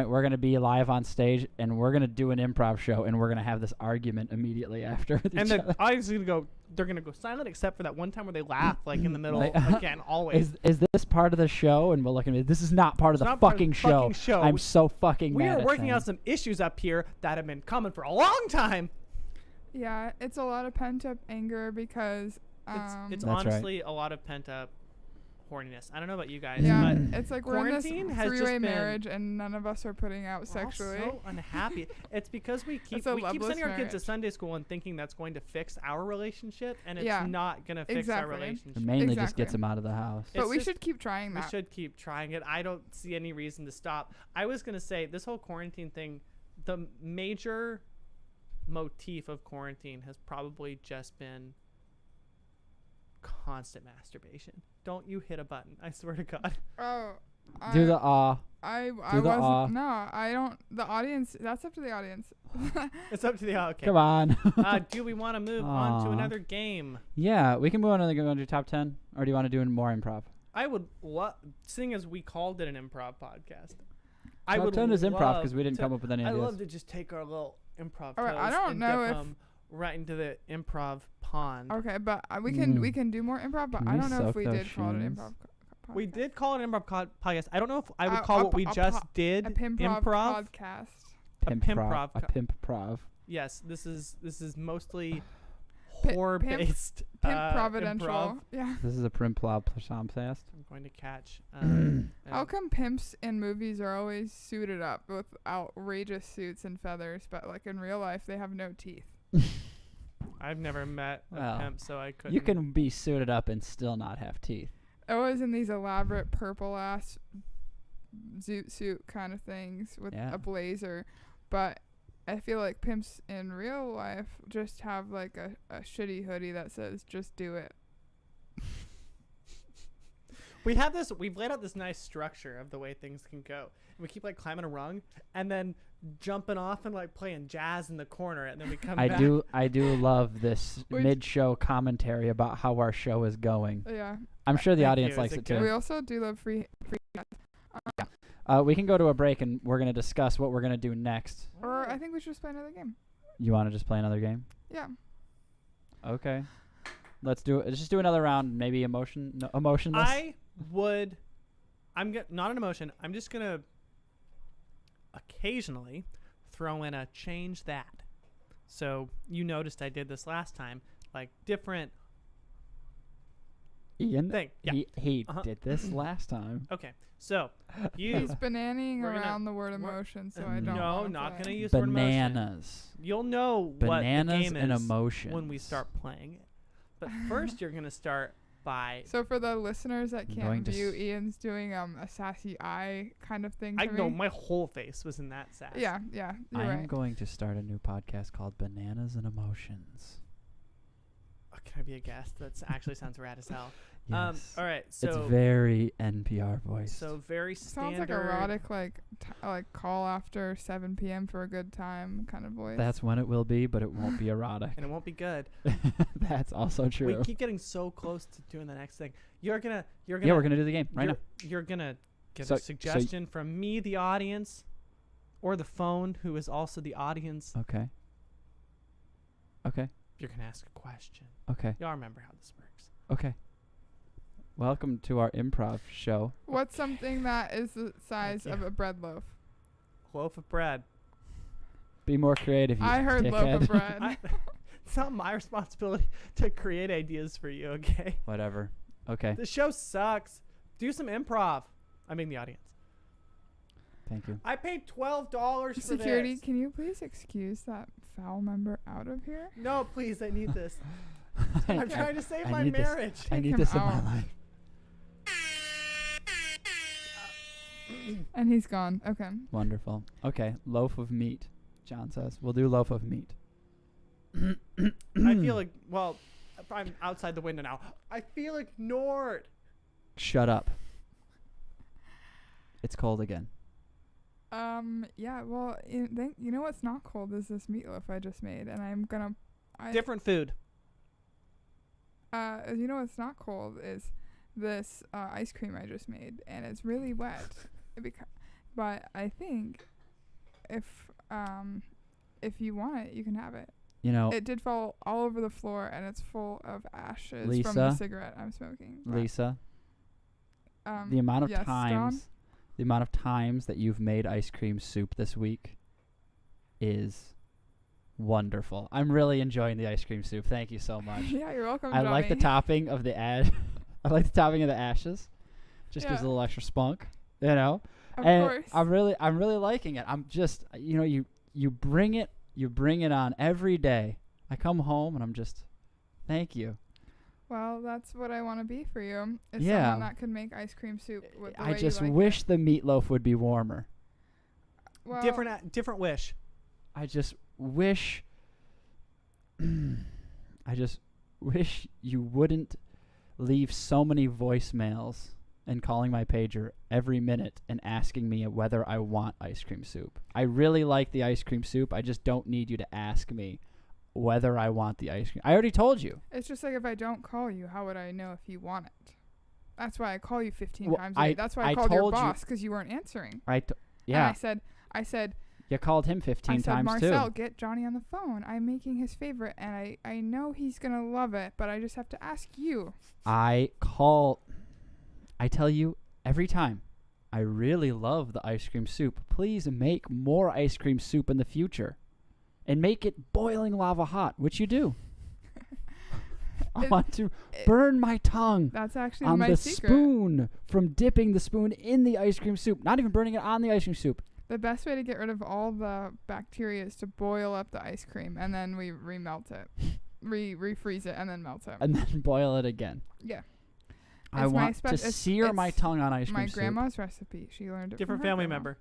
we're gonna be live on stage and we're gonna do an improv show and we're gonna have this argument immediately after. with And each the other. audience is gonna go. They're gonna go silent, except for that one time where they laugh, like in the middle Like, again, always. Is this part of the show? And we'll look at it. This is not part of It's the not part of fucking the show. fucking show. I'm so fucking We mad are at working Sam. out some issues up here that have been coming for a long time. Yeah, it's a lot of pent up anger because It's That's right. honestly a lot of pent up horniness. I don't know about you guys, yeah, but it's like we're in this quarantine has just three-way been- marriage and none of us are putting out we're all sexually. so unhappy. It's because we keep a sending loveless our kids to marriage. Sunday school and thinking that's going to fix our relationship, and it's Yeah, not going to fix exactly. our It relationship. mainly just Exactly. gets him out of the house. But It's we just- should keep trying We that. should keep trying it. I don't see any reason to stop. I was going to say this whole quarantine thing, the major motif of quarantine has probably just been constant masturbation. Don't you hit a button. I swear to God. Oh, Do the I do the wasn't. No, I don't. The audience. That's up to the audience. It's up to the okay. Come on. Do we want to move on to Aw. another game? Yeah, we can move on to go into top 10. Or do you want to do more improv? I would love, seeing as we called it an improv podcast. I Top would 10 is improv love because we didn't to- come up with any I ideas. love to just take our little improv All right, toes I don't and know dip if- 'em right into the improv pond. Okay, but we can Mm. do more improv. But Can I we don't know if soak we those did call it an shoes? improv. We did call it an improv podcast. I don't know if I would Uh, call a what we po- a just po- did A pimprov podcast. a pimprov A co- pimprov. Yes, this is mostly Pi- horror based. Pimp providential. Improv. Yeah. This is a primprov podcast. I'm going to catch. How come pimps in movies are always suited up with outrageous suits and feathers, but like in real life they have no teeth? I've never met a Well, pimp, so I couldn't. You can be suited up and still not have teeth. Always in these elaborate purple ass zoot suit kind of things with Yeah. a blazer, but I feel like pimps in real life just have like a shitty hoodie that says "just do it." We've laid out this nice structure of the way things can go. And we keep like climbing a rung and then jumping off and like playing jazz in the corner, and then we come I back. do love this Which- mid-show commentary about how our show is going. Yeah. I'm sure the Thank audience you. likes Is it it too. good? We also do love free. We can go to a break and we're gonna discuss what we're gonna do next. Or I think we should just play another game. You want to just play another game? Yeah. Okay. Let's do it. Just do another round. Maybe emotionless. Not an emotion. I'm just gonna occasionally throw in a change that. So you noticed I did this last time, like different Ian, thing. Yeah. he Uh-huh. did this last time. Okay. So He's bananaing we're gonna- around the word we're- emotion, so I don't. no, wanna not play. gonna use the word emotion. Bananas. You'll know Bananas what the game and is emotions. when we start playing it. But first, you're gonna start by. So for the listeners that I'm going can't to view, Ian's doing a sassy eye kind of thing. I to know me. my whole face was in that sass. Yeah, you're I am right. going to start a new podcast called Bananas and Emotions. Oh, can I be a guest? That actually sounds rad as hell. Yes. All right. So it's very NPR voice. So very Sounds standard. like erotic, like call after 7 p.m. for a good time kind of voice. That's when it will be, but it won't be erotic. And it won't be good. That's also true. We keep getting so close to doing the next thing. You're gonna. Yeah, we're gonna do the game right now. You're gonna get So- a suggestion from me, the audience, or the phone, who is also the audience. Okay. Okay. You're gonna ask a question. Okay. Y'all remember how this works. Okay. Welcome to our improv show. What's something that is the size you. of a bread loaf? Loaf of bread. Be more creative. You I heard loaf dickhead. of bread. It's not my responsibility to create ideas for you, okay? Whatever. Okay. The show sucks. Do some improv. I mean the audience. Thank you. I paid $12 for Security, this. can you please excuse that foul member out of here? No, please, I need this. I'm trying to save I my need this. marriage. I Take need him this in my out. life. And he's gone. Okay. Wonderful. Okay. Loaf of meat. John says we'll do loaf of meat. I feel like, well, if I'm outside the window now. I feel ignored. Shut up. It's cold again. Yeah, well, you know what's not cold is this meatloaf I just made, and I'm gonna. Different food. You know what's not cold is this ice cream I just made, and it's really wet. But I think if you want it, you can have it. You know, It did fall all over the floor, and it's full of ashes from Lisa? the cigarette I'm smoking. But, Lisa, the amount of yes, times, the amount of times that you've made ice cream soup this week is wonderful. I'm really enjoying the ice cream soup. Thank you so much. Yeah, you're welcome. I like the Johnny. topping of the I like the topping of the ashes. Just gives Yeah. a little extra spunk, you know. Of And course. I'm really liking it. I'm just, you bring it on every day. I come home and I'm just, thank you. Well, that's what I want to be for you. Is Yeah. someone that can make ice cream soup with the I way just you like wish it. the meatloaf would be warmer. Well, Different wish. I just wish I just wish you wouldn't leave so many voicemails and calling my pager every minute and asking me whether I want ice cream soup. I really like the ice cream soup. I just don't need you to ask me whether I want the ice cream. I already told you. It's just like if I don't call you, how would I know if you want it? That's why I call you 15 Well, times a day. That's why I I called your told you- boss, because you weren't answering. Yeah, And I said, you called him 15 times Marcel, too. get Johnny on the phone. I'm making his favorite, and I know he's going to love it, but I just have to ask you. I tell you every time, I really love the ice cream soup. Please make more ice cream soup in the future. And make it boiling lava hot, which you do. I want to burn my tongue That's actually on my the secret. spoon from dipping the spoon in the ice cream soup. Not even burning it on the ice cream soup. The best way to get rid of all the bacteria is to boil up the ice cream, and then we remelt it. Refreeze it, and then melt it. And then boil it again. Yeah. I It's my want to sear my it's tongue on ice cream my soup. grandma's recipe. She learned it Different from her family grandma. member.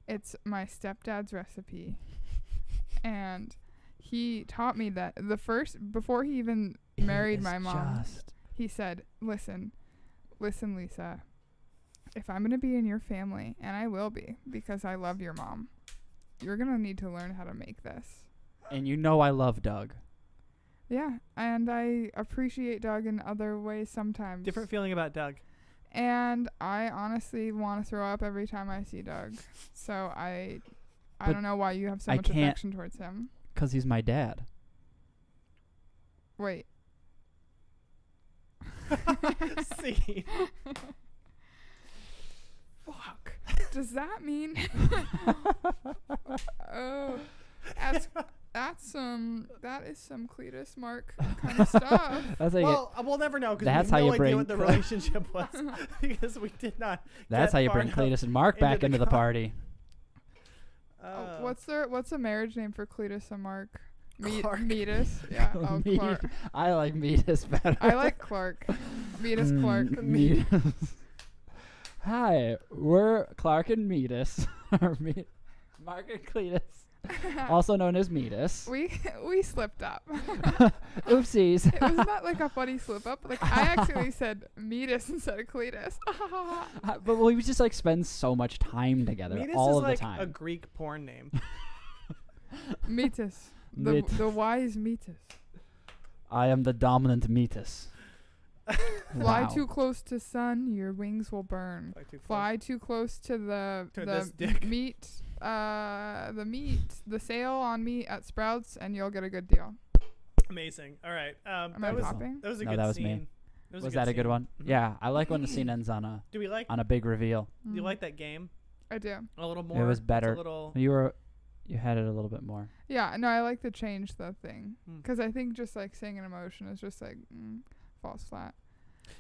It's my stepdad's recipe. And he taught me that before he even married my mom, he said, listen, Lisa, if I'm going to be in your family, and I will be because I love your mom, you're going to need to learn how to make this. And you know I love Doug. Yeah, and I appreciate Doug in other ways sometimes. Different feeling about Doug. And I honestly want to throw up every time I see Doug. So I But don't know why you have so I much can't- affection towards him. Because he's my dad. Wait. See. Does that mean? Oh, as That is some Cletus Mark kind of stuff. That's how you Well, we'll never know because we That's have how no you bring idea what the relationship was because we did not. that's get how you far bring enough Cletus and Mark back into the party. What's a marriage name for Cletus and Mark? Clark. Metis. Yeah. Oh, Mead. Clark. I like Metis better. I like Clark. Metis Clark. Metis. Hi, we're Clark and Metis. Mark and Cletus, also known as Metis. We slipped up. Oopsies. Wasn't that like a funny slip up? Like I actually said Metis instead of Cletus. But we just like spend so much time together Metis all is of like the time. a Greek porn name. Metis. The wise Metis. I am the dominant Metis. Fly Wow. too close to sun, your wings will burn. Fly too close to this dick. meat, the sale on meat at Sprouts, and you'll get a good deal. Amazing. All right. Am I popping? That was a No, good that was scene. me. Was that a good one? Mhm. Yeah, I like when the scene ends on Do we like? a big reveal. Do you like that game I do. a little more? was It's better. A little. You had it a little bit more. Yeah, no, I like to change the thing Hmm. because I think just like saying an emotion is just like falls flat.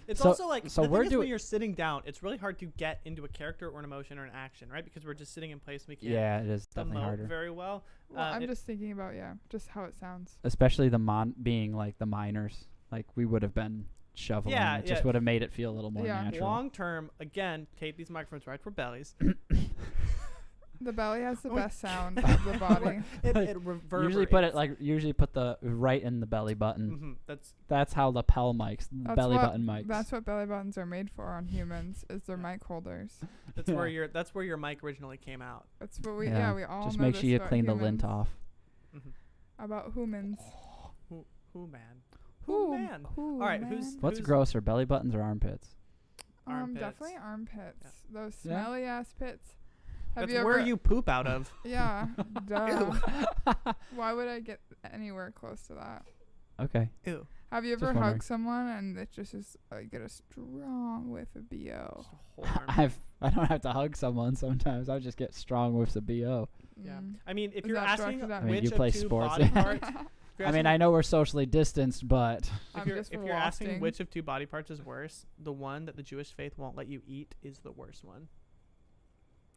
It's So- also like so the we're thing is when doing- you're sitting down, it's really hard to get into a character or an emotion or an action, right? Because we're just sitting in place. We can't Yeah, it is definitely emote harder. very well. Well, I'm it- just thinking about just how it sounds. Especially being like the minors. Like we would have been shoveling. Yeah, It just yeah. would have made it feel a little more Yeah. natural. Long term, again, tape these microphones right for bellies. The belly has the Wait. best sound of the body. It reverberates. Usually put the right in the belly button. Mhm, That's how lapel mics, That's belly what- button mics. That's what belly buttons are made for on humans. Is their mic holders. That's where your mic originally came out. That's what we Yeah, we all just know make this sure you about clean the lint humans. off. About humans. Who man? Who man? All right, who's What's grosser, belly buttons or armpits? Armpits. Definitely armpits. Those Yeah. smelly ass pits. Have That's you where ever? you poop out of. Yeah. Duh. Why would I get anywhere close to that? Okay. Ew. Have you Just ever wondering. hugged someone and it just is get a strong whiff of BO? Just a whole arm. I don't have to hug someone sometimes. I just get strong whiffs of BO. Yeah. Mm. I mean, if Is you're that asking directed at I mean, which you play of two sports. body parts, I mean, I know we're socially distanced, but I'm if just you're asking wafting. which of two body parts is worse, the one that the Jewish faith won't let you eat is the worst one.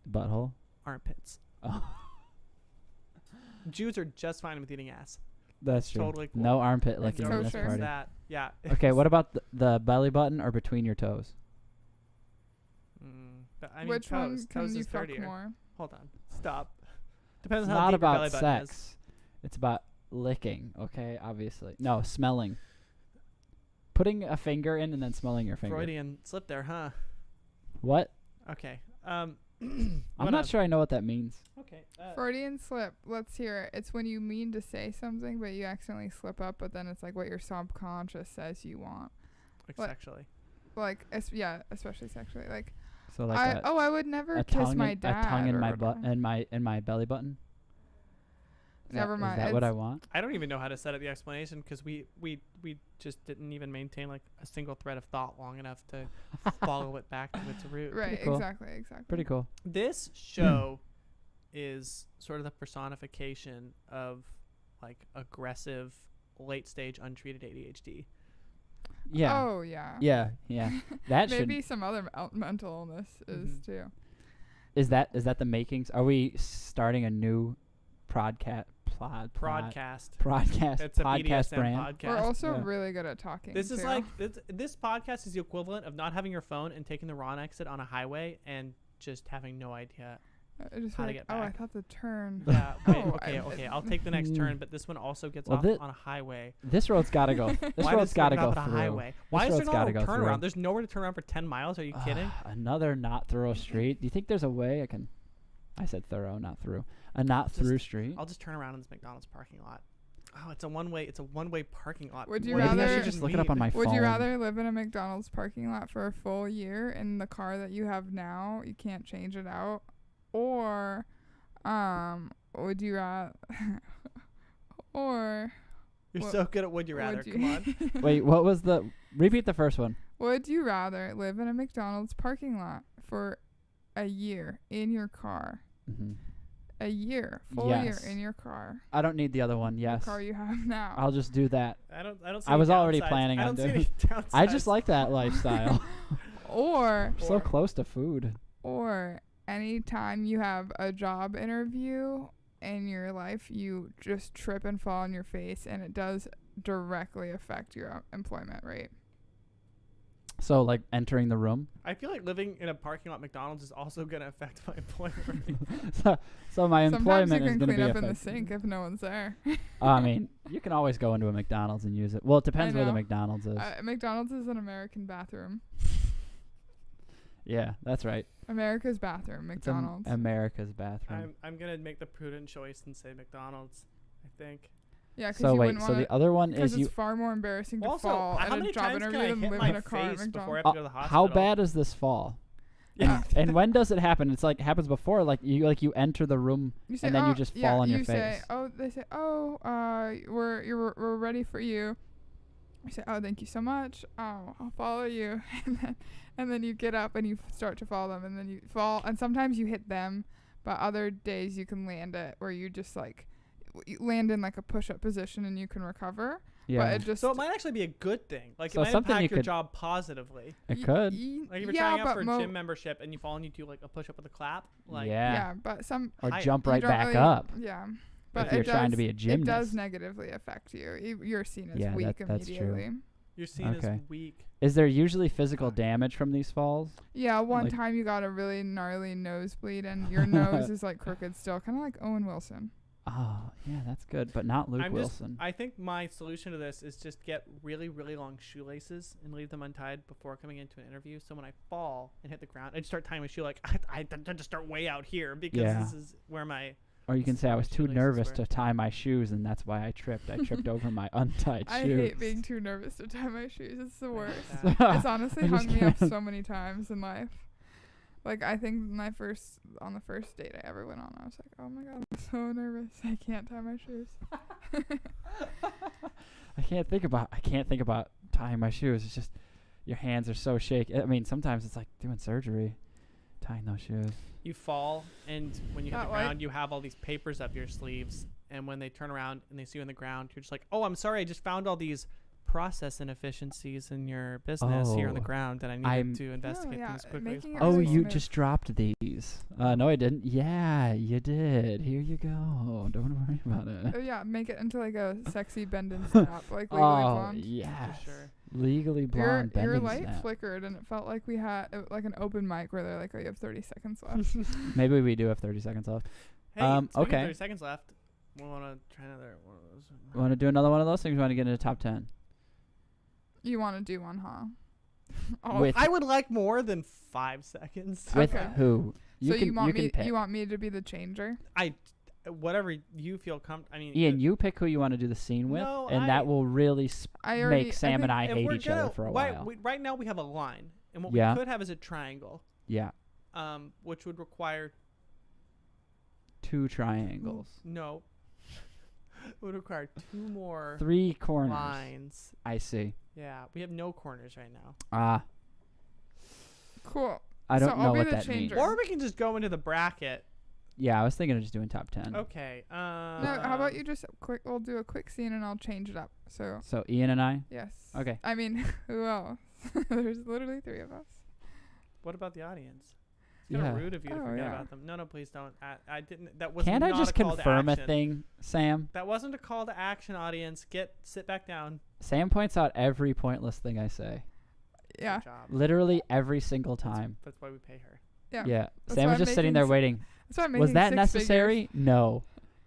butthole. Armpits. Oh, Jews are just fine with eating ass. that's true. Totally cool. No armpit There's licking no in this such restrictions party. that. Yeah. Okay, what about the belly button or between your toes? But I mean, Which one toes can you is fuck dirtier. more? Hold on. Stop. Depends It's on how not deep your belly about button is. sex. It's about licking. Okay, obviously. No, smelling. Putting a finger in and then smelling your finger. Freudian slip there, huh? What? Okay. I'm what not else? sure I know what that means. Okay. Freudian slip. Let's hear it. It's when you mean to say something, but you accidentally slip up, but then it's like what your subconscious says you want. Like what- sexually. Like, especially sexually. Like, So like I would never a kiss tongue my in, dad. a tongue in or my butt whatever. in my belly button. Is Never that, mind. Is that what I It's- want? I don't even know how to set up the explanation because we just didn't even maintain like a single thread of thought long enough to follow it back to its root. Right. cool. Exactly. Pretty cool. This show is sort of the personification of like aggressive, late stage, untreated ADHD. Yeah. Oh yeah. Yeah. Yeah. That should. Maybe some other mental illness is Mhm. too. Is that the makings? Are we starting a new podcast? Broadcast. Podcast. It's a podcast BDSM brand. podcast. We're also Yeah. really good at talking. This is too. like this podcast is the equivalent of not having your phone and taking the wrong exit on a highway and just having no idea. I just how to like, get oh, I back. thought the turn. Yeah. Wait, Oh, okay. I'll take the next turn, but this one also gets Well, off thi- on a highway. This road's got to go. This Why road's does got to it go off on a through. highway? Why is there road's not gotta a go turnaround? through. There's nowhere to turn around for 10 miles. Are you kidding? Another not thorough street. Do you think there's a way I can? I said thorough, not through. A not Just- through street. I'll just turn around in this McDonald's parking lot. Oh, it's a one-way parking lot. Would you What do Maybe I rather- should just look it up on my phone. Would you rather live in a McDonald's parking lot for a full year in the car that you have now? You can't change it out, or, would you rather, or You're What- so good at would you rather. would Come on. Wait, what was the? Repeat the first one. would you rather live in a McDonald's parking lot for a year in your car? Mm-hmm. a year, full year Yes. in your car. I don't need the other one. The Yes. car you have now. I'll just do that. I don't see I any was already downsides. planning I on don't see doing- any downsides. I just like that lifestyle. Or So close to food. anytime you have a job interview in your life, you just trip and fall on your face, and it does directly affect your employment rate. So like entering the room. I feel like living in a parking lot McDonald's is also going to affect my employment rate. so my Sometimes employment you is can going to clean be up in the affected. sink if no one's there. I mean, you can always go into a McDonald's and use it. Well, it depends where the know. McDonald's is. McDonald's is an American bathroom. Yeah, that's right. America's bathroom, It's McDonald's. America's bathroom. I'm going to make the prudent choice and say McDonald's, I think. Yeah, because So you wait, wouldn't so want the other one because is it's you. far more embarrassing to Also, fall how at many a job times can interview I than hit live my in a car at face before I McDonald's. have to go to the hospital? How bad is this fall? Yeah. And when does it happen? It's like happens before, like you enter the room You say, and then oh, you just yeah, fall on your you say, face. they say, we're ready for you. You say, oh, thank you so much. Oh, I'll follow you. and then you get up and you start to follow them, and then you fall. And sometimes you hit them, but other days you can land it where you just like you land in like a push-up position and you can recover. Yeah, But it just So it might actually be a good thing. Like So it might something impact you your could- job positively. it could. Like if you're yeah, trying out but for a mo- gym membership and you fall and you do like a push up with a clap. Like Yeah. yeah, but some Or Higher. jump you right don't back really- up Yeah, but if you're it trying to does- be a It does gymnast. negatively affect you. You're seen as Yeah, weak that's true. immediately. you're seen as Okay. weak. Is there usually physical damage from these falls? Yeah, one Like- time you got a really gnarly nosebleed and your nose is like crooked still, kind of like Owen Wilson. Oh, yeah, that's good, but not Luke Wilson. I think my solution to this is just get really, really long shoelaces and leave them untied before coming into an interview. So when I fall and hit the ground, I just start tying my shoe like I just start way out here because Yeah. this is where my Or you can This say is I my was too shoelaces nervous were. to tie my shoes, and that's why I tripped. I tripped over my untied I shoes. hate being too nervous to tie my shoes. It's the I hate worst. that. It's honestly I just hung me up can't. so many times in life. Like I think on the first date I ever went on, I was like, oh my god, I'm so nervous. I can't tie my shoes. I can't think about tying my shoes. It's just your hands are so shaky. I mean, sometimes it's like doing surgery, tying those shoes. you fall and when you hit That the way. ground, you have all these papers up your sleeves. And when they turn around and they see you on the ground, you're just like, oh, I'm sorry, I just found all these process inefficiencies in your business here on the Oh, ground that I I'm- needed to investigate yeah, them as quickly as making it Oh, really you smooth. just dropped these. No, I didn't. Yeah, you did. Here you go. Don't worry about Oh it. yeah, make it into like a sexy bend and snap, like Legally Oh, Blonde. yes. For sure. Legally Your blonde bending light snap. flickered and it felt like we had like an open mic where they're like, oh, you have 30 seconds left. Maybe we do have 30 seconds left. Hey, speaking of okay. 30 seconds left. We want to try another one of those. Want to do another one of those things? You want to get into top 10? You want to do one, huh? Oh, With I would like more than 5 seconds. with Okay. who? so can, you want can me? pick. You want me to be the changer? Whatever you feel comfortable. I mean, Ian, you pick who you want to do the scene with, No, and I- that will really I already make Sam and I if hate we're each other gonna- for a right, while. right now we have a line, and what Yeah. we could have is a triangle, Yeah, which would require 2 triangles, no, it would require 2 more 3 corners. lines. I see. Yeah, we have no corners right now. Cool. I don't So know I'll be what the that means. changer. Or we can just go into the bracket. Yeah, I was thinking of just doing top 10. Okay. No, how about you just quick? We'll do a quick scene and I'll change it up. So So Ian and I. yes. Okay. I mean, who else? There's literally 3 of us. What about the audience? It's kind Yeah. of rude of you to Oh, forget yeah. about them. No, please don't. I didn't. That was Can't not I just a call confirm to a action. thing, Sam? That wasn't a call to action, audience. Sit back down. Sam points out every pointless thing I say. Yeah. Good job. Literally every single time. That's why we pay her. Yeah. Yeah. That's Sam why was I'm just sitting making there s- waiting. That's why I'm Was making that 6 necessary? figures. No.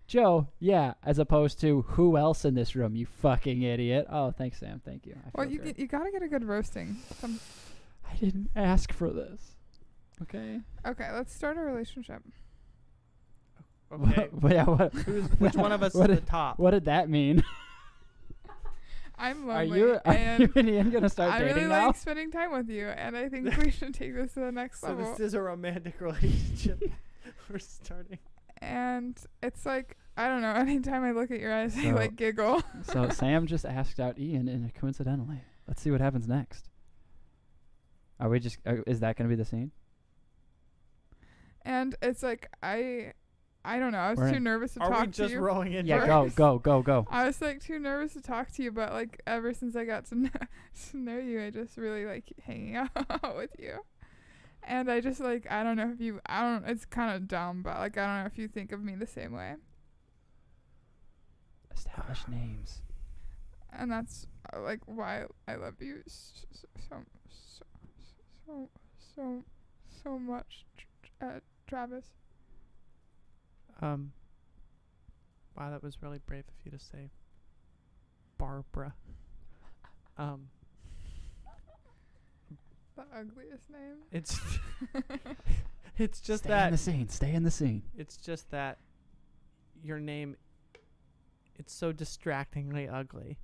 Joe, yeah, as opposed to who else in this room, you fucking idiot. Oh, thanks, Sam. Thank you. I Well, feel great. you gotta get a good roasting. I didn't ask for this. Okay. Okay, let's start a relationship. Okay. Yeah, what, Which one of us is what the did- top? what did that mean? I'm Are lonely, you and and Ian gonna start I dating really now? like spending time with you, and I think we should take this to the next So level. this is a romantic relationship. We're starting. And it's like, I don't know, anytime I look at your eyes, I So- like giggle. So Sam just asked out Ian, and coincidentally, let's see what happens next. Are we just? Is that gonna be the scene? And it's like, I don't know. I was We're too in- nervous to Are we talk to just you. rolling in? Yeah, First. go. I was like too nervous to talk to you, but like ever since I got to know you, I just really like hanging out with you. And I just like I don't know if you it's kind of dumb, but like I don't know if you think of me the same way. Establish names. And that's like why I love you so much, Travis. Wow, that was really brave of you to say, Barbara. The ugliest name. It's it's just Stay in that the scene. Stay in the scene. it's just that your name, it's so distractingly ugly.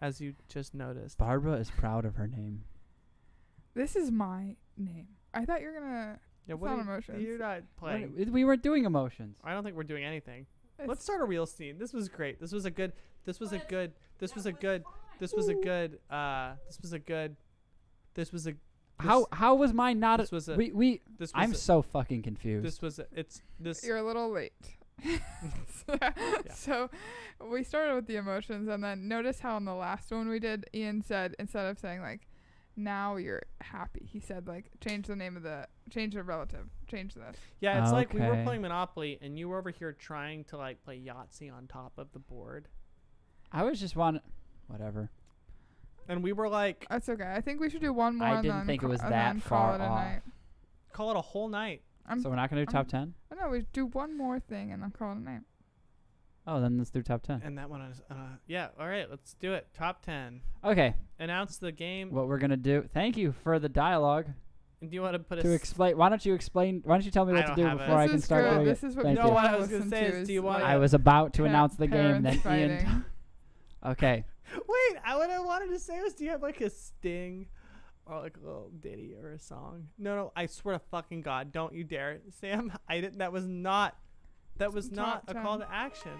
As you just noticed. Barbara is proud of her name. This is my name. I thought you were gonna. Yeah, It's what not are emotions. you're not playing. We weren't doing emotions. I don't think we're doing anything. It's- Let's start a real scene. This was great. This was a good. This was a good. This was a good. This was a good. This was a good. This was a. How was mine not? This was a. We. This was I'm a, so fucking confused. This was a, it's this. You're a little late. So we started with the emotions, and then notice how in the last one we did, Ian said instead of saying like, "Now you're happy," he said like, change the relative, change this. Yeah, it's like we were Okay. playing Monopoly, and you were over here trying to like play Yahtzee on top of the board, I was just whatever. and we were like, That's okay. I think we should do one more. I and didn't then think it was and that then call far it a off. night. call it a whole night. So we're not gonna do top 10. I know we do one more thing and then call it a night. Oh, then let's do top 10. And that one is, yeah, all right, let's do it. Top 10. Okay, Announce the game. what we're gonna do. Thank you for the dialogue. And do you want to put To explain, why don't you tell me I what to don't do have it. before I This can is start good. doing This it? is what Thank people you. No, what wanna I was gonna listen say to is, do you like wanna- I was about to pa- announce the game, and then parents Ian. fighting. Okay, Wait, what I wanted to say was, do you have like a sting or like a little ditty or a song? No, I swear to fucking God, don't you dare. Sam, I didn't, that was not Top a 10. call to action.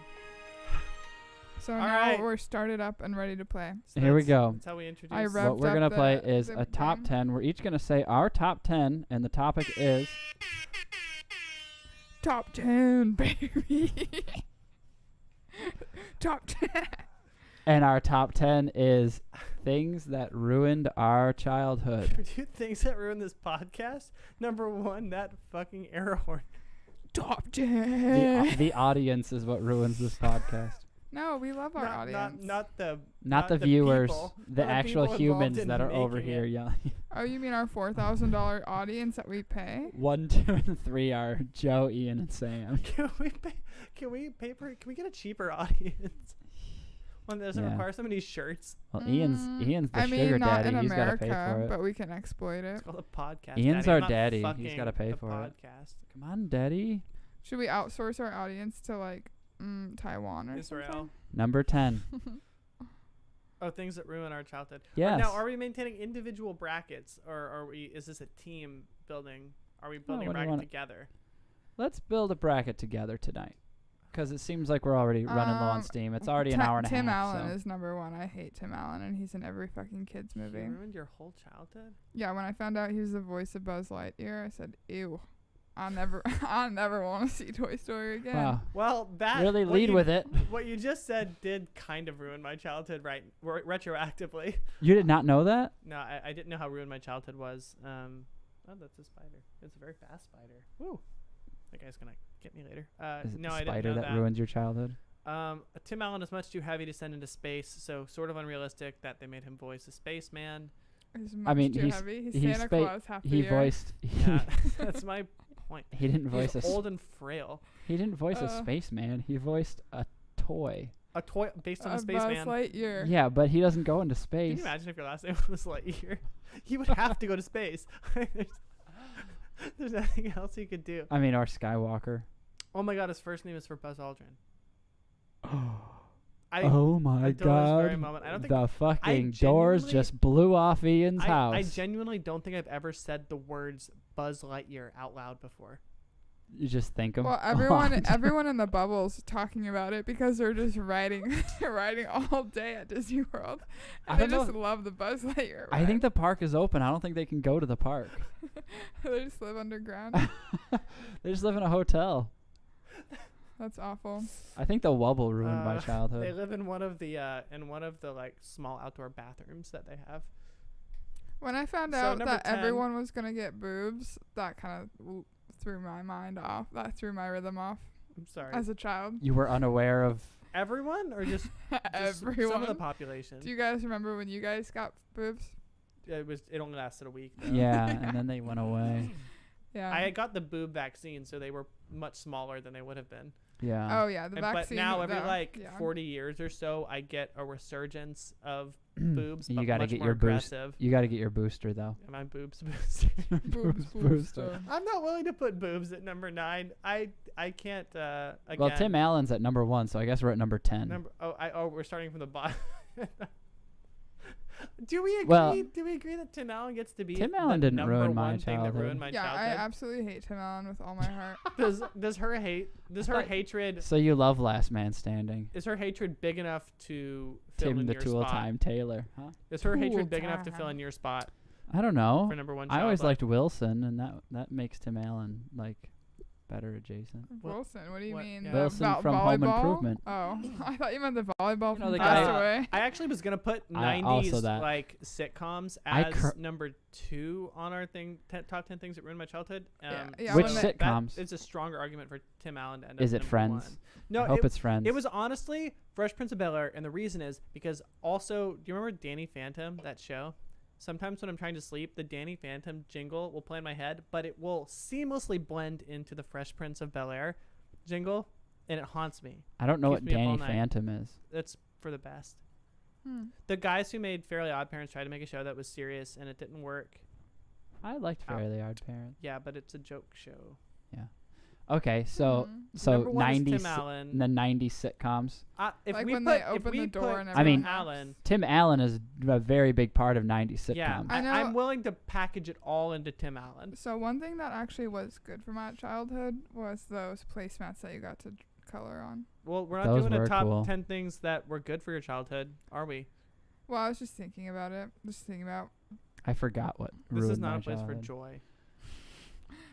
So All now right. we're started up and ready to play. So Here we that's- go. That's how we introduce. I what revved we're up gonna play the- is the a top game. 10. We're each gonna say our top 10, and the topic is Top 10, baby. Top 10. and our top 10 is things that ruined our childhood. Should we do things that ruin this podcast? Number 1, that fucking air horn. Top 10. The audience is what ruins this podcast. No, we love our audience. Not the Not the the viewers, people, the not the actual people involved humans in that are over making here it. yelling. Oh, you mean our $4,000 audience that we pay? 1, 2, and 3 are Joe, Ian, and Sam. Can we get a cheaper audience? One that doesn't Yeah. require so many shirts. Well, Ian's the I mean, sugar not daddy. in He's got to pay America, for it. but we can exploit it. It's called a podcast. Ian's Daddy. our I'm not daddy. He's fucking gotta pay the for it. podcast. Come on, daddy. Should we outsource our audience to like Taiwan or Israel. Number 10. something? Oh, things that ruin our childhood. Yes. Now, are we maintaining individual brackets, or are we? Is this a team building? Are we building a what do you bracket wanna- together? Let's build a bracket together tonight. Because it seems like we're already running low on steam. It's already an hour and a Tim half. Allen so. is number 1. I hate Tim Allen, and he's in every fucking kids You movie. ruined your whole childhood. Yeah, when I found out he was the voice of Buzz Lightyear, I said, "Ew, I'll never want to see Toy Story again." Wow. Well, that Really what lead you- with it. What you just said did kind of ruin my childhood, right? Retroactively. You did not know that? No, I didn't know how ruined my childhood was. Oh, that's a spider. It's a very fast spider. Woo. That guy's gonna get me later. Is it No, the I didn't spider know that ruined your childhood? Tim Allen is much too heavy to send into space, so sort of unrealistic that they made him voice a spaceman. He's much mean, too he's- heavy. He's he's Santa spa- Claus half the He year. voiced. Yeah, that's my point. He didn't voice He's a. old and frail. He didn't voice a Uh, spaceman. He voiced a toy. A toy based on a Buzz spaceman. Lightyear. Yeah, but he doesn't go into Can space. you imagine if your last name was Lightyear? He would have to go to space. There's nothing else he could do. I mean, or Skywalker. Oh my God, his first name is for Buzz Aldrin. Oh my until this very god. moment, I don't think The fucking doors genuinely- just blew off Ian's house. I genuinely don't think I've ever said the words Buzz Lightyear out loud before. You just think them. Well, everyone in the bubble's talking about it because they're just riding all day at Disney World. I And they don't just know. love the Buzz Lightyear I think ride. the park is open. I don't think they can go to the park. They just live underground. They just live in a hotel. That's awful. I think the wubble ruined my They childhood. live in one of the like small outdoor bathrooms that they have. When I found So out number that 10. everyone was gonna get boobs, that kind of threw my mind off. That threw my rhythm off I'm sorry. as a child. You were unaware of. Everyone or just Everyone. some of the population? Do you guys remember when you guys got boobs? It only lasted a week. Though. Yeah, and then they went away. Yeah. I got the boob vaccine, so they were much smaller than they would have been. Yeah. Oh yeah, the But vaccine. now every no, like yeah. 40 years or so, I get a resurgence of boobs. You but gotta much get more your boost. aggressive. You got to get your booster though. And my boobs boosted. boobs booster. booster. I'm not willing to put boobs at number 9. I can't. Again, Well, Tim Allen's at number 1, so I guess we're at number 10. We're starting from the bottom. Do we agree? Well, do we agree that Tim Allen gets to be Tim the Allen didn't number ruin my one thing that childhood. ruined my Yeah, I childhood? absolutely hate Tim Allen with all my heart. Does her hatred So you love Last Man Standing. is her hatred big enough to fill Tim in the your Tool spot? Time Taylor, huh? Is her Tool hatred big enough to fill Time. in your spot I don't know. for number 1? I always childhood? liked Wilson, and that makes Tim Allen like better adjacent. What- Wilson, what do you what- mean? yeah. The Wilson from Home volleyball? Improvement. Oh, I thought you meant the volleyball You know from the Passed guy- Away. I actually was gonna put I also 90s that. like sitcoms I as number 2 on our top 10 things that ruined my childhood. Yeah, Which when they- sitcoms? It's a stronger argument for Tim Allen to end Is up it number Friends? 1. No, I hope it's Friends. It was honestly Fresh Prince of Bel-Air, and the reason is because also, do you remember Danny Phantom, that show? Sometimes when I'm trying to sleep, the Danny Phantom jingle will play in my head, but it will seamlessly blend into the Fresh Prince of Bel-Air jingle, and it haunts me. I don't know keeps what me up all Danny night. Phantom is. It's for the best. Hmm. The guys who made Fairly Odd Parents tried to make a show that was serious, and it didn't work. I liked Fairly Odd Parents. Yeah, but it's a joke show. Okay, so Mhm. so Number 1 is 90s Tim Allen. the 90s sitcoms. If Like we when put, they if open we the door put and I mean- everyone Allen. Tim Allen is a very big part of 90s sitcoms. Yeah, I know- I'm willing to package it all into Tim Allen. So one thing that actually was good for my childhood was those placemats that you got to color on. Well, we're not Those doing a were top cool. 10 things that were good for your childhood, are we? Well, I was just thinking about it. Just thinking about. I forgot what This ruined is not my a place for childhood. joy.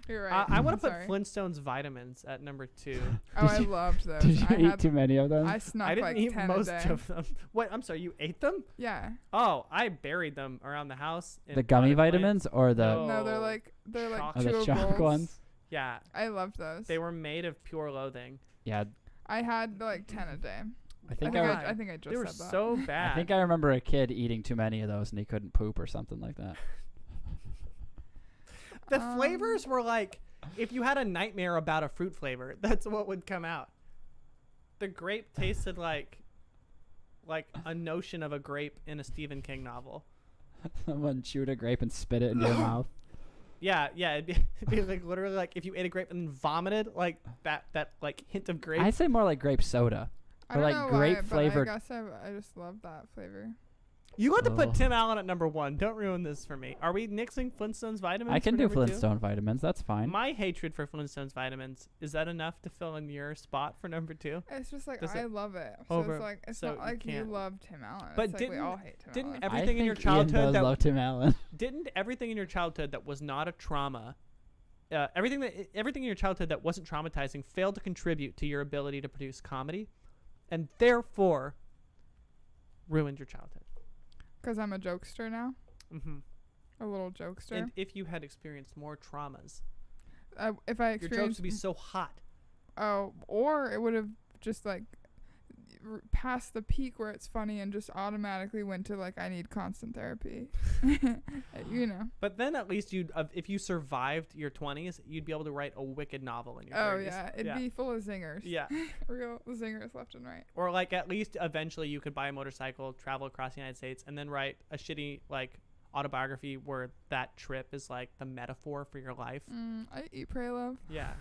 You're right. I want to put Sorry. Flintstones vitamins at number 2. Oh, Did I you- loved those. Did you I eat had. too many of them? I snuck I didn't like eat 10 most a day. of them. Wait, I'm sorry, you ate them? Yeah. Oh, I buried them around the house. in The gummy potted plants. vitamins or the No. No, they're like Chocolate. or the chewables. chalk ones? Yeah, I loved those. they were made of pure loathing. Yeah, I had like 10 a day. I think Oh I, my. I think I just They were said that. so bad. I think I remember a kid eating too many of those and he couldn't poop or something like that. The flavors were like, if you had a nightmare about a fruit flavor, that's what would come out. The grape tasted like a notion of a grape in a Stephen King novel. Someone chewed a grape and spit it into your mouth. Yeah, it'd be like literally like if you ate a grape and then vomited like that like hint of grape. I'd say more like grape soda. I or don't like know grape why, flavored. But I guess I just love that flavor. You got to Oh. put Tim Allen at number 1. Don't ruin this for me. Are we nixing Flintstones vitamins? I can for do number 2? Flintstone vitamins. That's fine. My hatred for Flintstones vitamins, is that enough to fill in your spot for number 2? It's just like Does I it love it. So over- it's like it's so not you like you can't. love Tim Allen. But It's like we didn't- all hate Tim didn't Allen. everything in your I think Ian childhood does that love Tim Allen. didn't everything in your childhood that was not a trauma, everything in your childhood that wasn't traumatizing failed to contribute to your ability to produce comedy, and therefore ruined your childhood. Because I'm a jokester now. Mm-hmm. A little jokester. And if you had experienced more traumas, If I your jokes experienced would be so hot. or it would have just like past the peak where it's funny and just automatically went to like I need constant therapy. You know. But then at least if you survived your 20s, you'd be able to write a wicked novel in your Oh 30s. yeah, it'd be full of zingers. Yeah. Real zingers left and right. Or like at least eventually you could buy a motorcycle, travel across the United States, and then write a shitty like autobiography where that trip is like the metaphor for your life. I eat, pray, love. Yeah.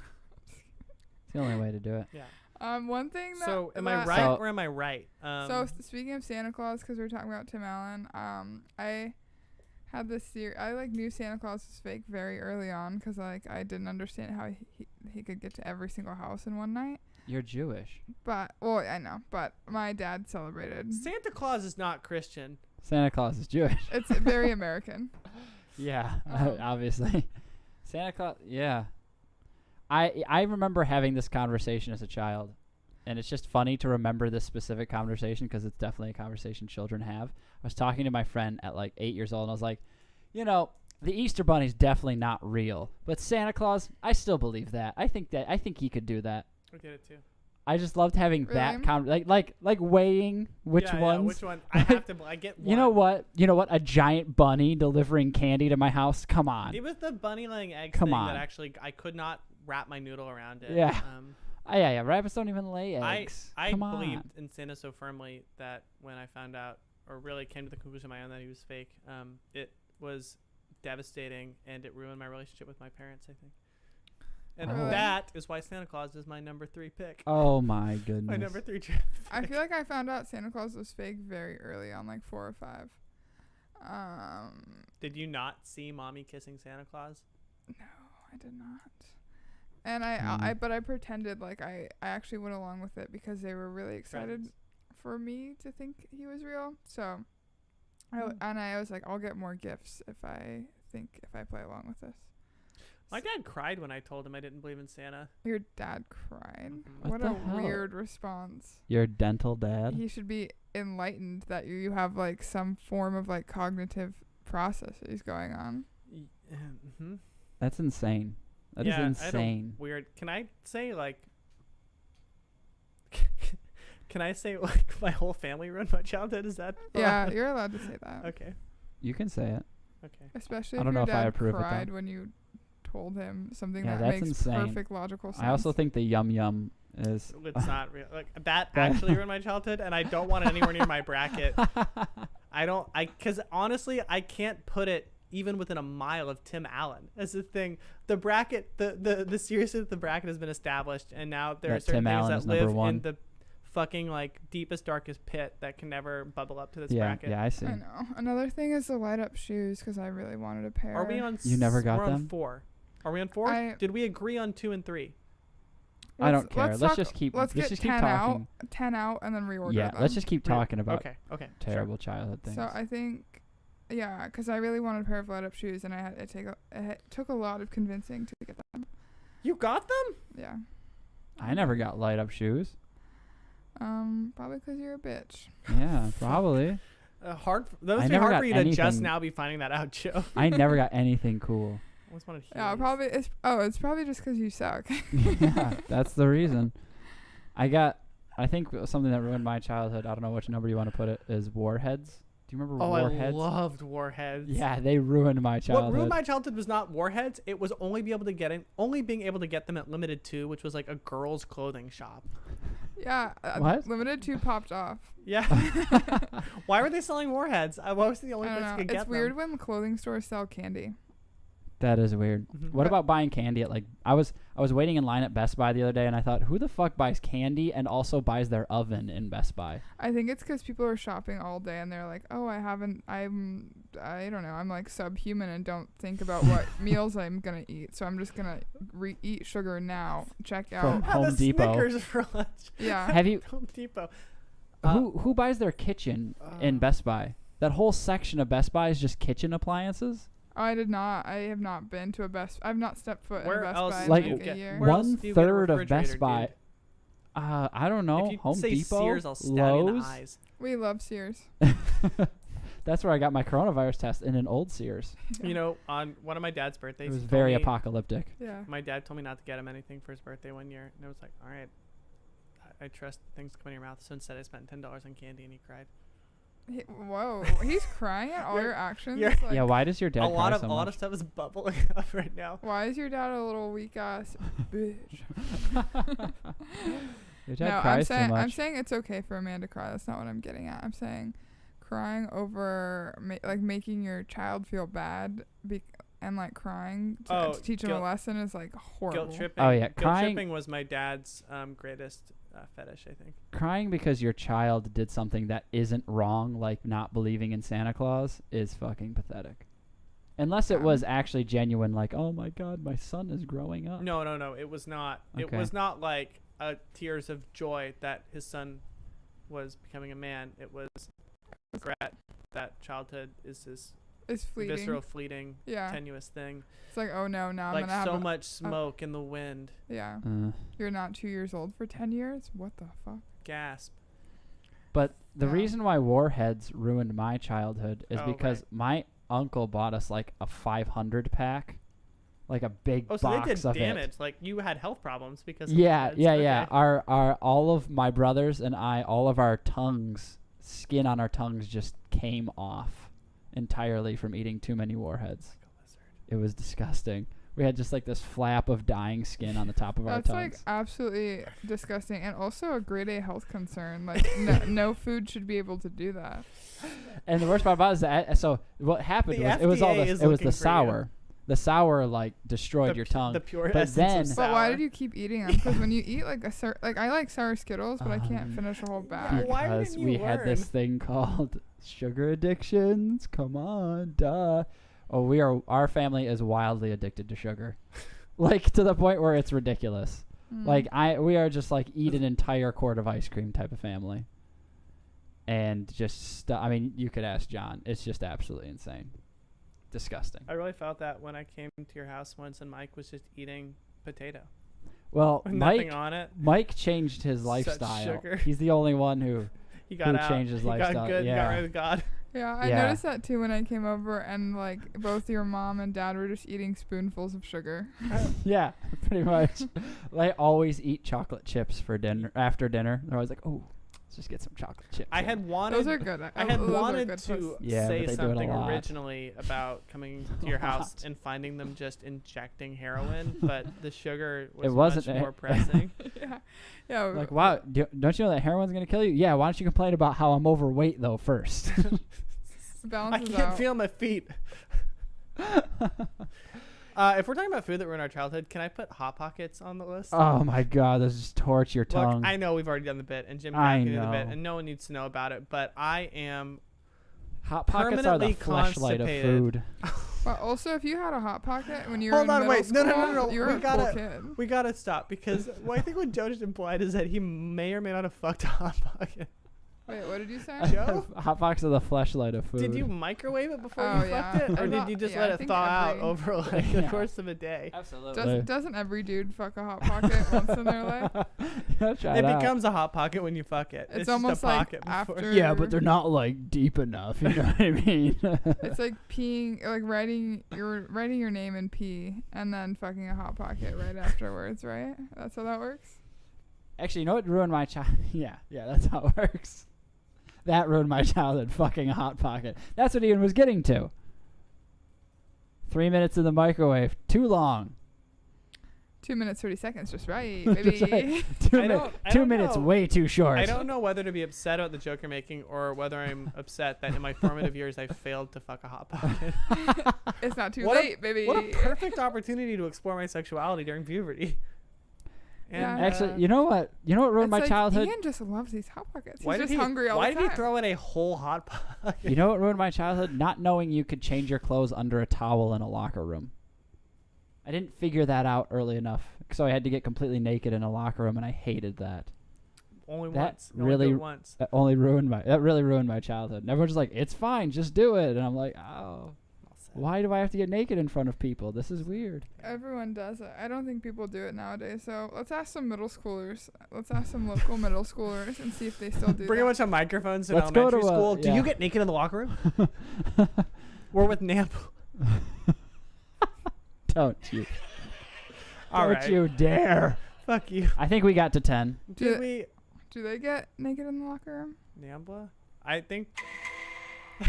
It's the only way to do it. Yeah. One thing that So am I that- right So- or am I right? So speaking of Santa Claus, because we're talking about Tim Allen, I had this theory. I like knew Santa Claus was fake very early on because like I didn't understand how he could get to every single house in one night. You're Jewish. But well, I know. But my dad celebrated. Santa Claus is not Christian. Santa Claus is Jewish. It's very American. Yeah, Um, obviously. Santa Claus, yeah. I remember having this conversation as a child, and it's just funny to remember this specific conversation because it's definitely a conversation children have. I was talking to my friend at like 8 years old, and I was like, you know, the Easter Bunny's definitely not real, but Santa Claus, I still believe that. I think he could do that. I get it too. I just loved having Really? that like weighing which Yeah, ones. which one? I have to. I get one. You know what? A giant bunny delivering candy to my house. Come on. It was the bunny laying eggs Come thing on. that actually I could not wrap my noodle around it. Yeah. Yeah. Rabbits don't even lay eggs. I Come on. believed in Santa so firmly that when I found out, or really came to the conclusion on my own that he was fake, it was devastating and it ruined my relationship with my parents, I think. And Really? that is why Santa Claus is my number 3 pick. Oh my goodness. My number 3 draft I pick. feel like I found out Santa Claus was fake very early on, like 4 or 5. Did you not see Mommy kissing Santa Claus? No, I did not. And but I pretended like I actually went along with it because they were really excited Friends. for me to think he was real. So, Hmm. I was like, I'll get more gifts if I play along with this. My dad cried when I told him I didn't believe in Santa. Your dad cried. Mhm. What What the a hell? weird response. Your dental dad. He should be enlightened that you have like some form of like cognitive processes going on. Mm-hmm. That's insane. That is Yeah, I don't- insane. Weird. Can I say like? Can I say like my whole family ruined my childhood? Is that? Yeah, you're allowed to say that. Okay. You can say it. Okay. Especially I if don't know your if I dad approve of that. cried when you told him something Yeah, that that's makes insane. perfect logical sense. I also think the yum yum is. It's not real. Like that actually ruined my childhood, and I don't want it anywhere near my bracket. Because honestly, I can't put it even within a mile of Tim Allen. That's the thing. The bracket, the seriousness of the bracket has been established, and now there are That certain Tim things Allen that is number live one. in the fucking like deepest, darkest pit that can never bubble up to this Yeah, bracket. yeah, I see. I know. Another thing is the light up shoes because I really wanted a pair. Are we on? You never got we're on them? 4. Are we on 4? I- Did we agree on 2 and 3? I don't care. Let's talk- just keep. Let's Let's get just keep 10 talking. out, 10 out, and then reorder Yeah, them. let's just keep talking about Okay. Okay. terrible childhood things. So I think, yeah, because I really wanted a pair of light up shoes, and it took a lot of convincing to get them. You got them? Yeah. I never got light up shoes. Probably because you're a bitch. Yeah, probably. Hard. That I must be never hard got for you to just anything- now be finding that out, Joe. I never got anything cool. I almost wanted to Yeah, hear probably it's probably just because you suck. Yeah, that's the reason. I think something that ruined my childhood, I don't know which number you want to put it, is Warheads. Do you remember Oh, Warheads? I loved Warheads. Yeah, they ruined my childhood. What ruined my childhood was not Warheads. It was only being able to get them at Limited 2, which was like a girls' clothing shop. Yeah. What? Limited 2 popped off. Yeah. Why were they selling Warheads? I was the only I place don't you know. could get It's them. weird when clothing stores sell candy. That is weird. Mhm. What But- about buying candy at I was waiting in line at Best Buy the other day and I thought, who the fuck buys candy and also buys their oven in Best Buy? I think it's because people are shopping all day and they're like, oh, I don't know, I'm like subhuman and don't think about what meals I'm gonna eat, so I'm just gonna eat sugar now. Check out. From Have Home a Depot. Snickers for lunch. Yeah. Have you Home Depot. who buys their kitchen in Best Buy? That whole section of Best Buy is just kitchen appliances. Oh, I have not been to I've not stepped foot Where in a Best else Buy Like, in do like you a get- year. where else do you get a 1/3 of Best refrigerator, Buy. dude? I don't know. If you Home say Depot, Sears, I'll stab you in the Lowe's. eyes. We love Sears. That's where I got my coronavirus test, in an old Sears. You know, on one of my dad's birthdays, It was he told very me- apocalyptic. Yeah. My dad told me not to get him anything for his birthday one year, and I was like, all right, I trust things come in your mouth. So instead, I spent $10 on candy, and he cried. Whoa, he's crying at all You're- your actions. you're- Like, Yeah, why does your dad a lot cry of so a lot much? of stuff is bubbling up right now. Why is your dad a little weak ass bitch? Your dad No, cries too I'm much. saying it's okay for a man to cry. That's not what I'm getting at. I'm saying crying over making your child feel bad and like crying to teach him a guilt- lesson is like horrible. Guilt tripping. Oh, yeah, guilt crying- tripping was my dad's greatest fetish, I think. Crying because your child did something that isn't wrong, like not believing in Santa Claus, is fucking pathetic. Unless it was actually genuine, like, oh my God, my son is growing up. No. It was not. It Okay. was not like tears of joy that his son was becoming a man. It was regret that childhood is this It's fleeting. visceral, fleeting, Yeah. tenuous thing. It's like, oh no, now I'm Like gonna have so much smoke in the wind. Yeah. Uh, You're not 2 years old for 10 years? What the fuck? Gasp. but the Yeah. reason why Warheads ruined my childhood is Oh, because my uncle bought us like a 500 pack, like a big Oh, so they box did of damage. it. Like you had health problems because of Yeah, the yeah, meds. yeah. Okay. Our all of my brothers and I, all of our skin on our tongues just came off entirely from eating too many Warheads. It was disgusting. We had just like this flap of dying skin on the top of our That's tongues. like absolutely disgusting and also a grade A health concern. Like no food should be able to do that. And the worst part about it is that so what happened The was it was all FDA the is it was looking the for you. sour. The sour like destroyed your tongue. The pure But essence then- of But sour. why did you keep eating them? Because when you eat like like I like sour Skittles, but I can't finish a whole bag. Why because didn't you we had this learn? thing called sugar addictions. Come on, duh. Oh, our family is wildly addicted to sugar. Like to the point where it's ridiculous. Mm. Like we are just like eat an entire quart of ice cream type of family. And just I mean, you could ask John. It's just absolutely insane. Disgusting. I really felt that when I came to your house once and Mike was just eating potato. Well, With Mike nothing on it. Mike changed his Such lifestyle. sugar. He's the only one who He got out. changed his he lifestyle. got good. He got Yeah. rid of God. Yeah, I Yeah. noticed that too when I came over and like both your mom and dad were just eating spoonfuls of sugar. Yeah, pretty much. They always eat chocolate chips for dinner. After dinner, they're always like, "Oh, let's just get some chocolate chips." I had wanted. Those are good. I had those are wanted good to choices. Yeah, say but they do it a something lot. originally about coming to A your house lot. and finding them just injecting heroin, but the sugar was It wasn't much it. more pressing. Yeah. like, wow, don't you know that heroin's gonna kill you? Yeah. Why don't you complain about how I'm overweight though first? I Balances can't out. feel my feet. If we're talking about food that ruined our childhood, can I put Hot Pockets on the list? Oh my God, this just torch your tongue. Look, I know we've already done the bit, and Jim I can do the bit, know. and no one needs to know about it, but I am Hot Pockets are the permanently fleshlight of constipated. food. But also, if you had a Hot Pocket when you were Hold in on, middle wait. school, No. you were We a gotta- cool kid. We gotta stop because I think what Joe just implied is that he may or may not have fucked a Hot Pocket. Wait, what did you say? Joe? Hot Pockets are the fleshlight of food. Did you microwave it before Oh, you yeah. fucked it, I or did thought- you just yeah, let I it think thaw out every- over like the Yeah. course of a day? Absolutely. Doesn't every dude fuck a Hot Pocket once in their life? Yeah, try It it out. becomes a hot pocket when you fuck it. It's just almost a like pocket before. after- Yeah, but they're not like deep enough. You know what I mean? It's like peeing, like writing your name in pee, and then fucking a Hot Pocket right afterwards, right? That's how that works. Actually, you know what ruined my child? Yeah, that's how it works. That ruined my childhood, fucking a Hot Pocket. That's what Ian was getting to. 3 minutes in the microwave. Too long. 2 minutes 30 seconds, just right, Just baby. right. I 2 don't minutes, know. way too short. I don't know whether to be upset about the joke you're making or whether I'm upset that in my formative years I failed to fuck a hot pocket. It's not too What a- late, baby. What a perfect opportunity to explore my sexuality during puberty. And, Yeah. Actually, you know what? You know what ruined It's my like, childhood? Ian just loves these Hot Pockets. why He's did just he, hungry all why the did time. he throw in a whole hot pocket? You know what ruined my childhood? Not knowing you could change your clothes under a towel in a locker room. I didn't figure that out early enough, so I had to get completely naked in a locker room, and I hated that. Only That once. You only do really- it once. That really ruined my childhood. And everyone's just like, "It's fine, just do it," and I'm like, "Oh, why do I have to get naked in front of people? This is weird." Everyone does it. I don't think people do it nowadays. So let's ask some middle schoolers. Let's ask some local middle schoolers and see if they still do Bring a that. bunch of microphones in Let's go elementary to a- school. Do yeah. you get naked in the locker room? We're with Namp. Don't you? All Don't right. you dare! Fuck you. I think we got to 10. Did Do- we... Do they get naked in the locker room? Nambla? I think...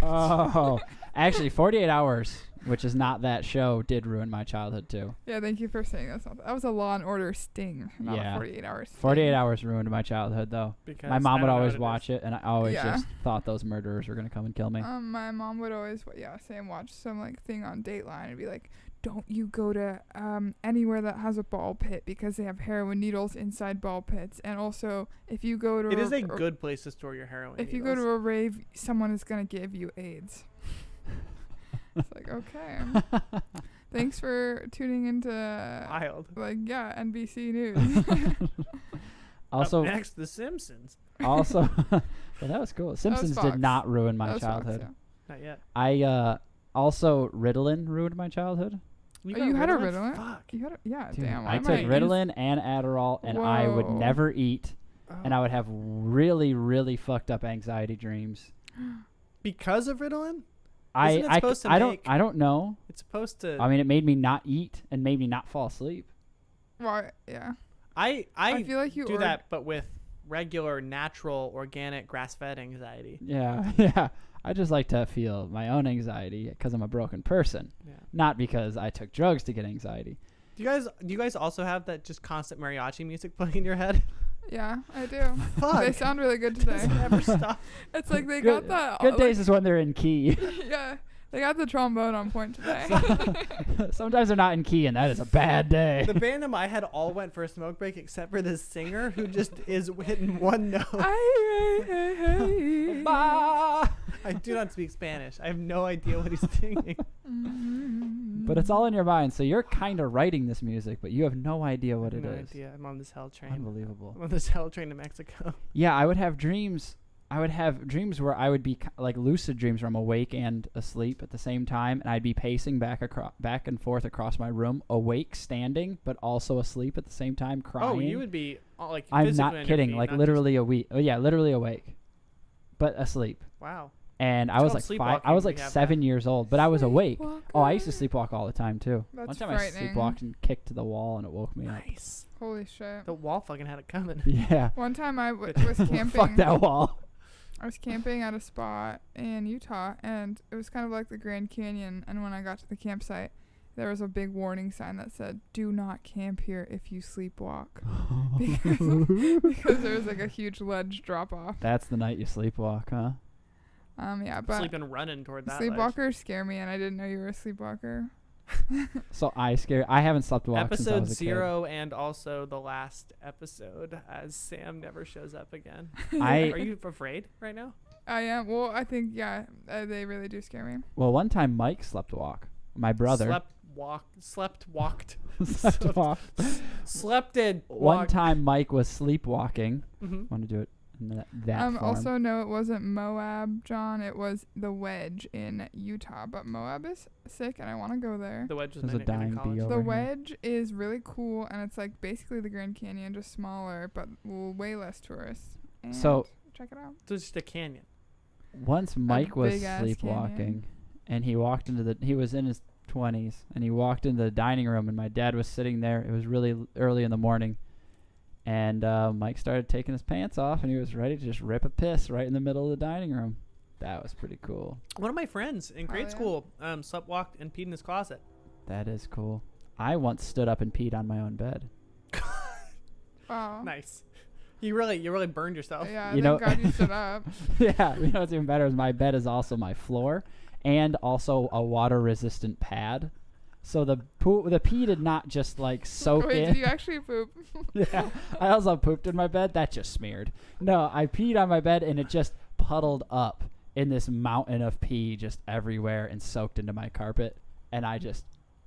Oh, actually, 48 Hours, which is not that show, did ruin my childhood too. Yeah, thank you for saying that. That was a Law and Order sting, not Yeah. a 48 hours. 48 Hours ruined my childhood though. Because My I mom would don't know always what watch it, and I always Yeah. just thought those murderers were gonna come and kill me. My mom would always, say and watch some like thing on Dateline and be like, "Don't you go to anywhere that has a ball pit because they have heroin needles inside ball pits." And also, if you go to It is a good place to store your heroin if you go to a rave, someone is gonna give you AIDS. It's like, okay. Thanks for tuning into Wild. NBC News. Also, Up next, The Simpsons. also, well, that was cool. Simpsons Fox. did not ruin That my was Fox, childhood. yeah. Not yet. I also Ritalin ruined my childhood. You had a Ritalin? Fuck. You had yeah, Dude, damn. I might took use- Ritalin and Adderall, and I would Whoa. never eat, and I Oh. would have really, really fucked up anxiety dreams. Because of Ritalin? I Isn't it I, supposed to I don't make- I don't know. It's supposed to. I mean, it made me not eat and made me not fall asleep. Well, yeah. I feel like you do that, but with regular, natural, organic, grass-fed anxiety. Yeah, yeah. I just like to feel my own anxiety because I'm a broken person, Yeah. not because I took drugs to get anxiety. Do you guys also have that just constant mariachi music playing in your head? Yeah, I do. Fuck. They sound really good today. Doesn't ever stop. It's like they Good- got Good the days is when they're in key. yeah, they got the trombone on point today. Sometimes they're not in key, and that is a bad day. The band in my head all went for a smoke break except for this singer who just is hitting one note. Bah! I do not speak Spanish. I have no idea what he's singing. But it's all in your mind, so you're kind of writing this music, but you have no idea what I it have no is. idea. I'm on this hell train. Unbelievable. I'm on this hell train to Mexico. Yeah, I would have dreams. I would have dreams where I would be like lucid dreams where I'm awake and asleep at the same time, and I'd be pacing back and forth across my room, awake, standing, but also asleep at the same time, crying. Oh, you would be like. I'm physically not on your kidding. feet, Like not literally literally awake, but asleep. Just, wow. And I It's was called like I was sleepwalking. like We have 7 years old, but I was awake. Sleepwalker. Oh, I used to sleepwalk all the time too. That's One time frightening. I sleepwalked and kicked to the wall, and it woke me up. Nice. Holy shit. The wall fucking had it coming. Yeah. One time I was Fuck camping. that wall. I was camping at a spot in Utah, and it was kind of like the Grand Canyon. And when I got to the campsite, there was a big warning sign that said, "Do not camp here if you sleepwalk," because there was like a huge ledge drop off. That's the night you sleepwalk, huh? Yeah, but Sleeping running toward that. sleepwalkers scare me, and I didn't know you were a sleepwalker. So I haven't slept walked since I Episode was a 0 and also the last episode, as Sam never shows up again. I- Are you afraid right now? I am. Well, I think they really do scare me. kid. Well, one time Mike slept walk. My brother Slept, walked. slept walk. Slepted. One Walked. time Mike was sleepwalking. Mhm. Want to do it in that form. Also, no, it wasn't Moab, John. It was the Wedge in Utah. But Moab is sick, and I want to go there. The wedge was There's my a nickname in dying college. bee over The here. Wedge is really cool, and it's like basically the Grand Canyon, just smaller, but way less tourists. And So- check it out. So it's just a canyon. Once Mike was big-ass sleepwalking, canyon. and he was in his 20s, and he walked into the dining room, and my dad was sitting there. It was really early in the morning, and Mike started taking his pants off, and he was ready to just rip a piss right in the middle of the dining room. That was pretty cool. One of my friends in grade yeah. school slept, walked, and peed in his closet. That is cool. I once stood up and peed on my own bed. Wow. Nice. You really burned yourself. Yeah, You thank know- God you stood up. Yeah, you know what's even better is my bed is also my floor and also a water-resistant pad. So the pee did not just like soak Wait, in. did you actually poop? Yeah, I also pooped in my bed. That just smeared. No, I peed on my bed and it just puddled up in this mountain of pee just everywhere and soaked into my carpet. And I just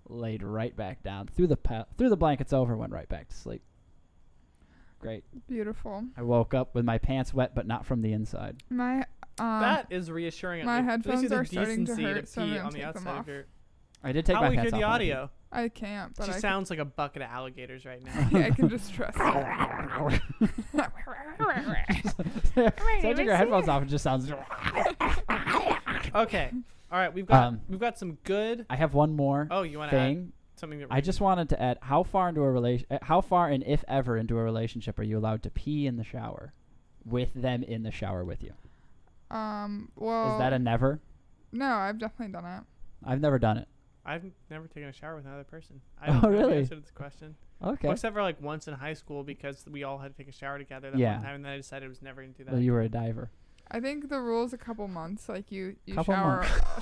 laid right back down, threw the blankets over, and went right back to sleep. Great. Beautiful. I woke up with my pants wet, but not from the inside. My That is reassuring. my At least you headphones have are the starting to decency hurt, so I'm pee gonna on the take them outside of off. your. I did take How my will you pants hear the off when I audio? I can't, but She I sounds like a bucket of alligators right now. I can just trust it. So I took your headphones off. It just sounds. Okay. All right. We've got some good. Uh, I have one more Oh, you want to add thing. something that I just wanted to add how far and if ever into a relationship are you allowed to pee in the shower with them in the shower with you? Well. Is that a never? No, I've definitely done it. I've never done it. I've never taken a shower with another person. I Oh, don't know the really? answer to this question. Okay. Well, except for like once in high school because we all had to take a shower together that Yeah. one time, and then I decided I was never going to do that. Well, you were a diver. I think the rule is a couple months. Like you Couple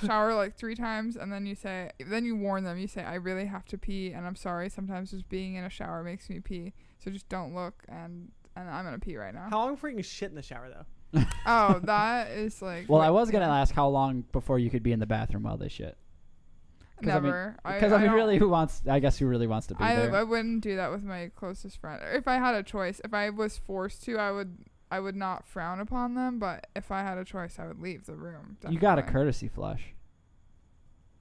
shower like 3 times, and then you warn them. You say, I really have to pee, and I'm sorry. Sometimes just being in a shower makes me pee. So just don't look, and I'm gonna pee right now. How long before you can shit in the shower though? Oh, that is like. Well, I was yeah. gonna ask how long before you could be in the bathroom while they shit. Never. Because I mean, really, I guess who really wants to be there? I wouldn't do that with my closest friend. If I had a choice, if I was forced to, I would not frown upon them. But if I had a choice, I would leave the room. Definitely. You got a courtesy flush.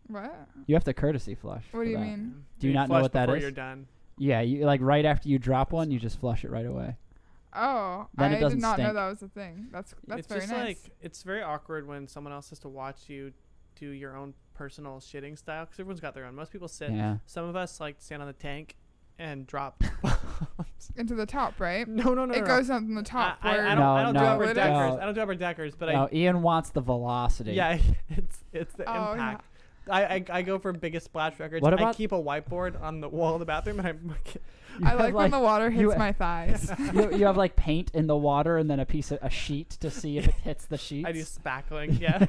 What? You have to courtesy flush. What do you mean? Do you not know what that before is? You're done. Yeah, you like right after you drop one, you just flush it right away. Oh, Then it I doesn't did not know stink. that was a thing. That's It's very just nice. like it's very awkward when someone else has to watch you do your own personal shitting style because everyone's got their own. Most people sit. Yeah. Some of us like stand on the tank and drop Into the top, right? No. It goes up in the top. I where don't do No, upper no. deckers. I don't do upper deckers, but No, Ian wants the velocity. yeah, it's the Oh, impact. I go for biggest splash records. What I about- keep a whiteboard on the wall of the bathroom, and You I have, like when the water you- hits my thighs. you have like paint in the water and then a sheet to see if it hits the sheets. I do spackling. Yeah.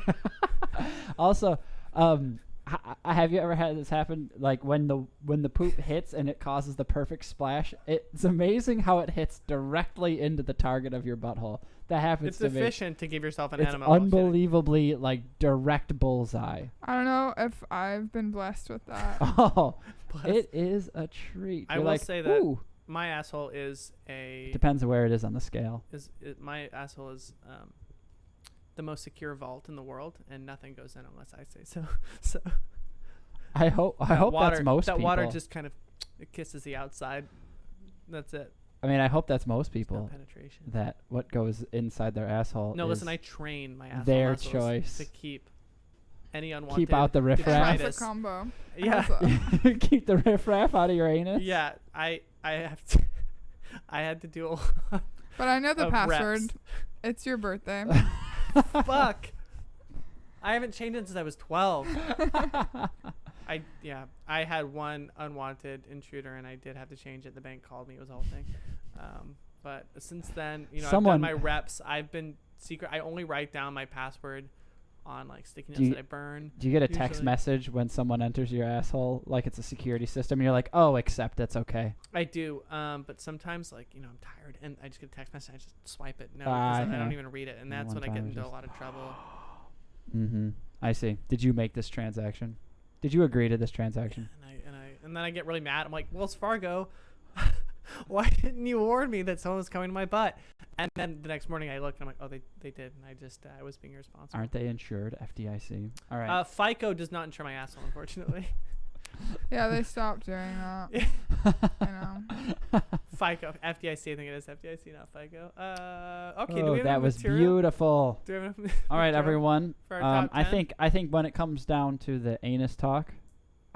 Also, have you ever had this happen? Like when the poop hits and it causes the perfect splash. It's amazing how it hits directly into the target of your butthole. That happens It's to me. efficient to give yourself an It's enema. while shitting. unbelievably like direct bullseye. I don't know if I've been blessed with that. Oh, Plus, it is a treat. I You're will like, say that "Ooh." my asshole is Depends on where it is on the scale. my asshole is the most secure vault in the world, and nothing goes in unless I say so. So I hope water, that's most that people. water just kind of it kisses the outside. That's it. I mean, I hope that's most There's no people. penetration. That what goes inside their asshole. No, is listen, I train my asshole their muscles choice. to keep any unwanted. Keep out the riffraff. Perfect detritus. combo. Yeah, Also- Keep the riffraff out of your anus. yeah. I have to. I had to do a lot. But I know the Of password. reps. It's your birthday. Fuck. I haven't changed it since I was 12. I had one unwanted intruder, and I did have to change it. The bank called me. It was a whole thing. But since then, I've Someone- done my reps. I've been secret. I only write down my password on like sticky Do notes you- that I burn. Do you get a text Usually. message when someone enters your asshole like it's a security system and you're like, oh, accept, it's okay? I do. But sometimes like I'm tired and I just get a text message. I just swipe it. No, Ah, because I yeah. don't even read it, and that's One when I get time into just- a lot of trouble. Mm-hmm. I see. Did you make this transaction? Did you agree to this transaction? And then I get really mad. I'm like, Wells Fargo, why didn't you warn me that someone was coming to my butt? And then the next morning I look and I'm like, oh, they did. And I was being irresponsible. Aren't they insured? FDIC. All right. FICO does not insure my asshole, unfortunately. Yeah, they stopped doing that. I know. FICO, FDIC, I think it is FDIC, not FICO. Okay, do Oh, we have that enough was material? beautiful. Do we have enough All right, material everyone. for our top I 10? think when it comes down to the anus talk,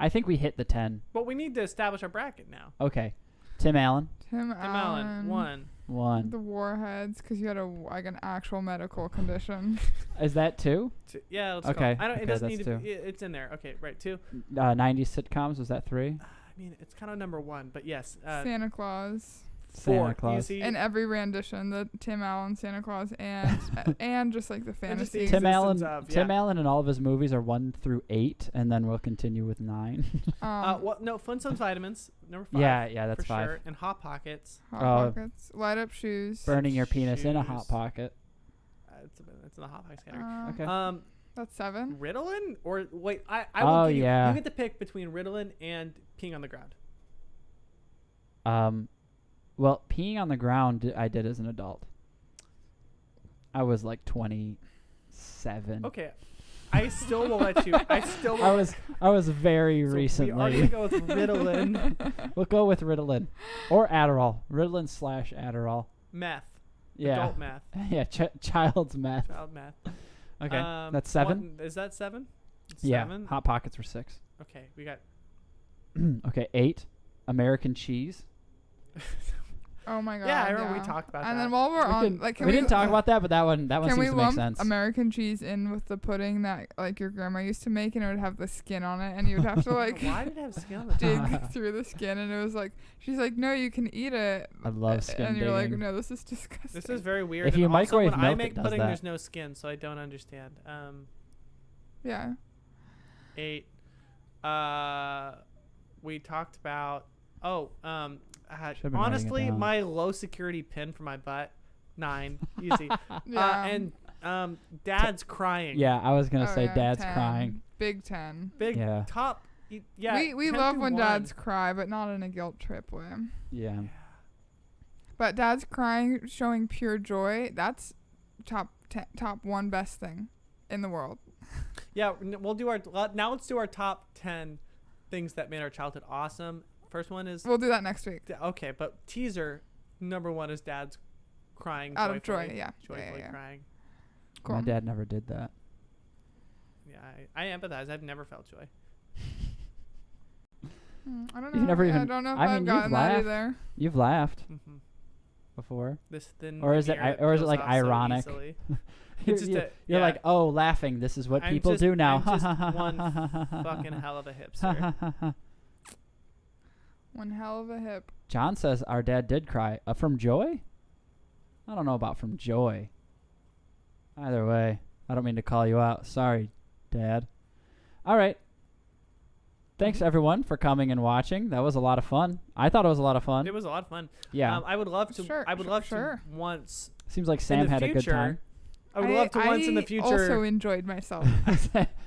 I think we hit the 10. But we need to establish our bracket now. Okay. Tim Allen, Tim Tim Allen, Allen. 1. 1. The warheads, because you had an actual medical condition. Is that 2? Yeah, let's Okay, go. It okay, doesn't that's need to two. be. It's in there. Okay, right, 2. 90s sitcoms, was that 3? I mean, it's kind of number 1, but yes. Santa Claus. 4. Santa Claus. Easy. In every rendition, the Tim Allen Santa Claus and and just like the And just the fantasy. Tim Allen, existence of, Tim yeah. Allen, and all of his movies are 1 through 8, and then we'll continue with 9. No, Flintstones vitamins, number 5. yeah, that's for 5. sure. And Hot Pockets. Hot Pockets. Light up shoes. Burning your penis in a hot Shoes. pocket. It's in the Hot Pockets category. Okay. That's 7. Ritalin? Or wait, I Oh, will give yeah. you get to pick between Ritalin and peeing on the ground. Well, peeing on the ground, I did as an adult. I was like 27. Okay. I still will let you. I still will. I was very so recently. We are going to go with Ritalin. We'll go with Ritalin or Adderall. Ritalin / Adderall. Meth. Yeah. Adult meth. Yeah, child's meth. Child meth. Okay, that's 7. Is that 7? Yeah, 7? Hot Pockets were 6. Okay, we got. Okay, 8. American cheese. Oh my god. Yeah, I remember we talked about and that. then while we're on, Can- like, can we didn't talk about that, but that one can seems we to make lump sense. American cheese in with the pudding that like your grandma used to make, and it would have the skin on it, and you would have to like Why did it have skin on the dig top? through the skin, and it was like she's like, no, you can eat it. I love skin And you're like, digging. no, this is disgusting. This is very weird. If and you also microwave when I milk, make it does pudding, that. there's no skin, so I don't understand. Yeah. 8. We talked about. Should've been writing it Honestly, down. my low security pin for my butt. 9, easy. Yeah. And Dad's crying. Yeah, I was gonna Oh, say yeah, Dad's 10. crying. Big 10. Big Yeah. top Yeah, we 10 love through when 1. dads cry, but not in a guilt trip way. Yeah. But dads crying, showing pure joy, that's top 1 best thing in the world. Yeah, we'll do our now. Let's do our top 10 things that made our childhood awesome. First one is We'll do that next week. okay, but teaser number 1 is dad's crying Out of joyfully, joy, yeah. joyfully Yeah. crying. Cool. My dad never did that. Yeah, I empathize. I've never felt joy. I don't You've know. never I even- don't know if I mean, I've you've gotten that laughed. either. You've laughed Mm-hmm. before. This thin Or is it- veneer that or is it, peels like, off so ironic? easily. You're, It's just you're, a- you're yeah. like, oh, laughing. This is what I'm people just- do now. I'm just one fucking hell of a hipster. One hell of a hip. John says our dad did cry. From joy? I don't know about from joy. Either way, I don't mean to call you out. Sorry, Dad. All right. Thanks, everyone, for coming and watching. That was a lot of fun. I thought it was a lot of fun. It was a lot of fun. Yeah. I would love to. Sure, I would sure, love sure. to once. Seems like in Sam the had a good future- time. I would love to once in the I future. also enjoyed myself.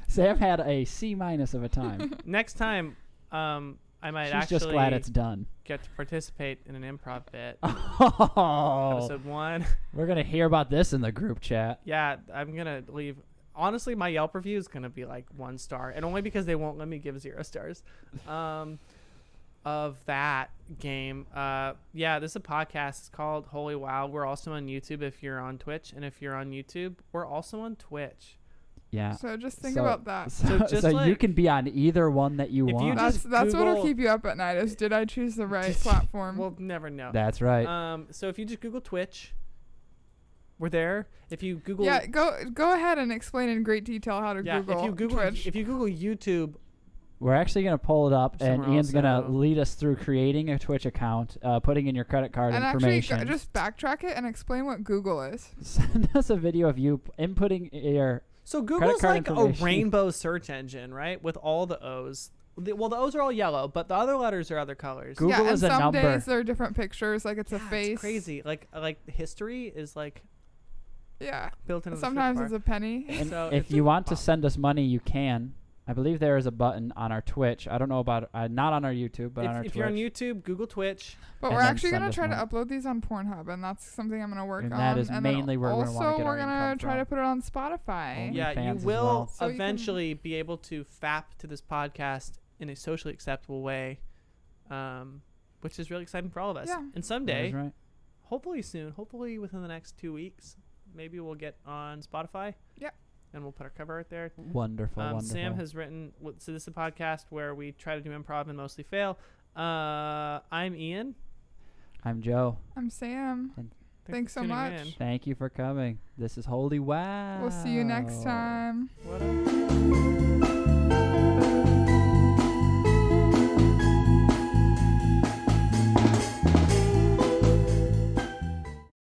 Sam had a C- of a time. Next time, I might She's actually just glad it's done. get to participate in an improv bit. Oh, Episode 1. we're going to hear about this in the group chat. Yeah, I'm gonna leave. Honestly, my Yelp review is gonna be like 1 star, and only because they won't let me give 0 stars. Of that game. Yeah, this is a podcast. It's called Holy Wow. We're also on YouTube if you're on Twitch, and if you're on YouTube, we're also on Twitch. Yeah. So just think So- about that. So just So you like- can be on either one that you If you want. just- That's what'll Google- keep you up at night. Is did I choose the right platform? We'll never know. That's right. So if you just Google Twitch, we're there. If you Google Yeah, go ahead and explain in great detail how to Google if you Google Twitch. if you Google YouTube, We're actually going to pull it up, and Somewhere Ian's going to else, lead us through creating a Twitch account, putting in your credit card and actually information. just backtrack it and explain what Google is. Send us a video of you inputting your... so Google's card like a information. rainbow search engine, right? With all the O's. Well, the O's are all yellow, but the other letters are other colors. Google yeah, and is a some number. days there are different pictures, like it's a Yeah, face. It's crazy. Like history is like Yeah. built into Sometimes the it's search a penny. And So if it's you want to wow. send us money, you can. I believe there is a button on our Twitch. I don't know about... not on our YouTube, but on our if Twitch. you're on YouTube, Google Twitch. But And we're then actually send gonna us try to money. upload these on Pornhub, and that's something I'm gonna work And on. that is and then mainly where we're gonna wanna also get our we're gonna income try from. to put it on Spotify. Only Yeah, fans you as will well. So you can- eventually be able to fap to this podcast in a socially acceptable way, which is really exciting for all of us. Yeah. And That is someday, right. hopefully soon, hopefully within the next 2 weeks, maybe we'll get on Spotify. Yep. And we'll put our cover art there. Wonderful, wonderful. Sam has written. So this is a podcast where we try to do improv and mostly fail. I'm Ian. I'm Joe. I'm Sam. Thanks for so tuning much. in. Thank you for coming. This is Holy Wow. We'll see you next time. What up?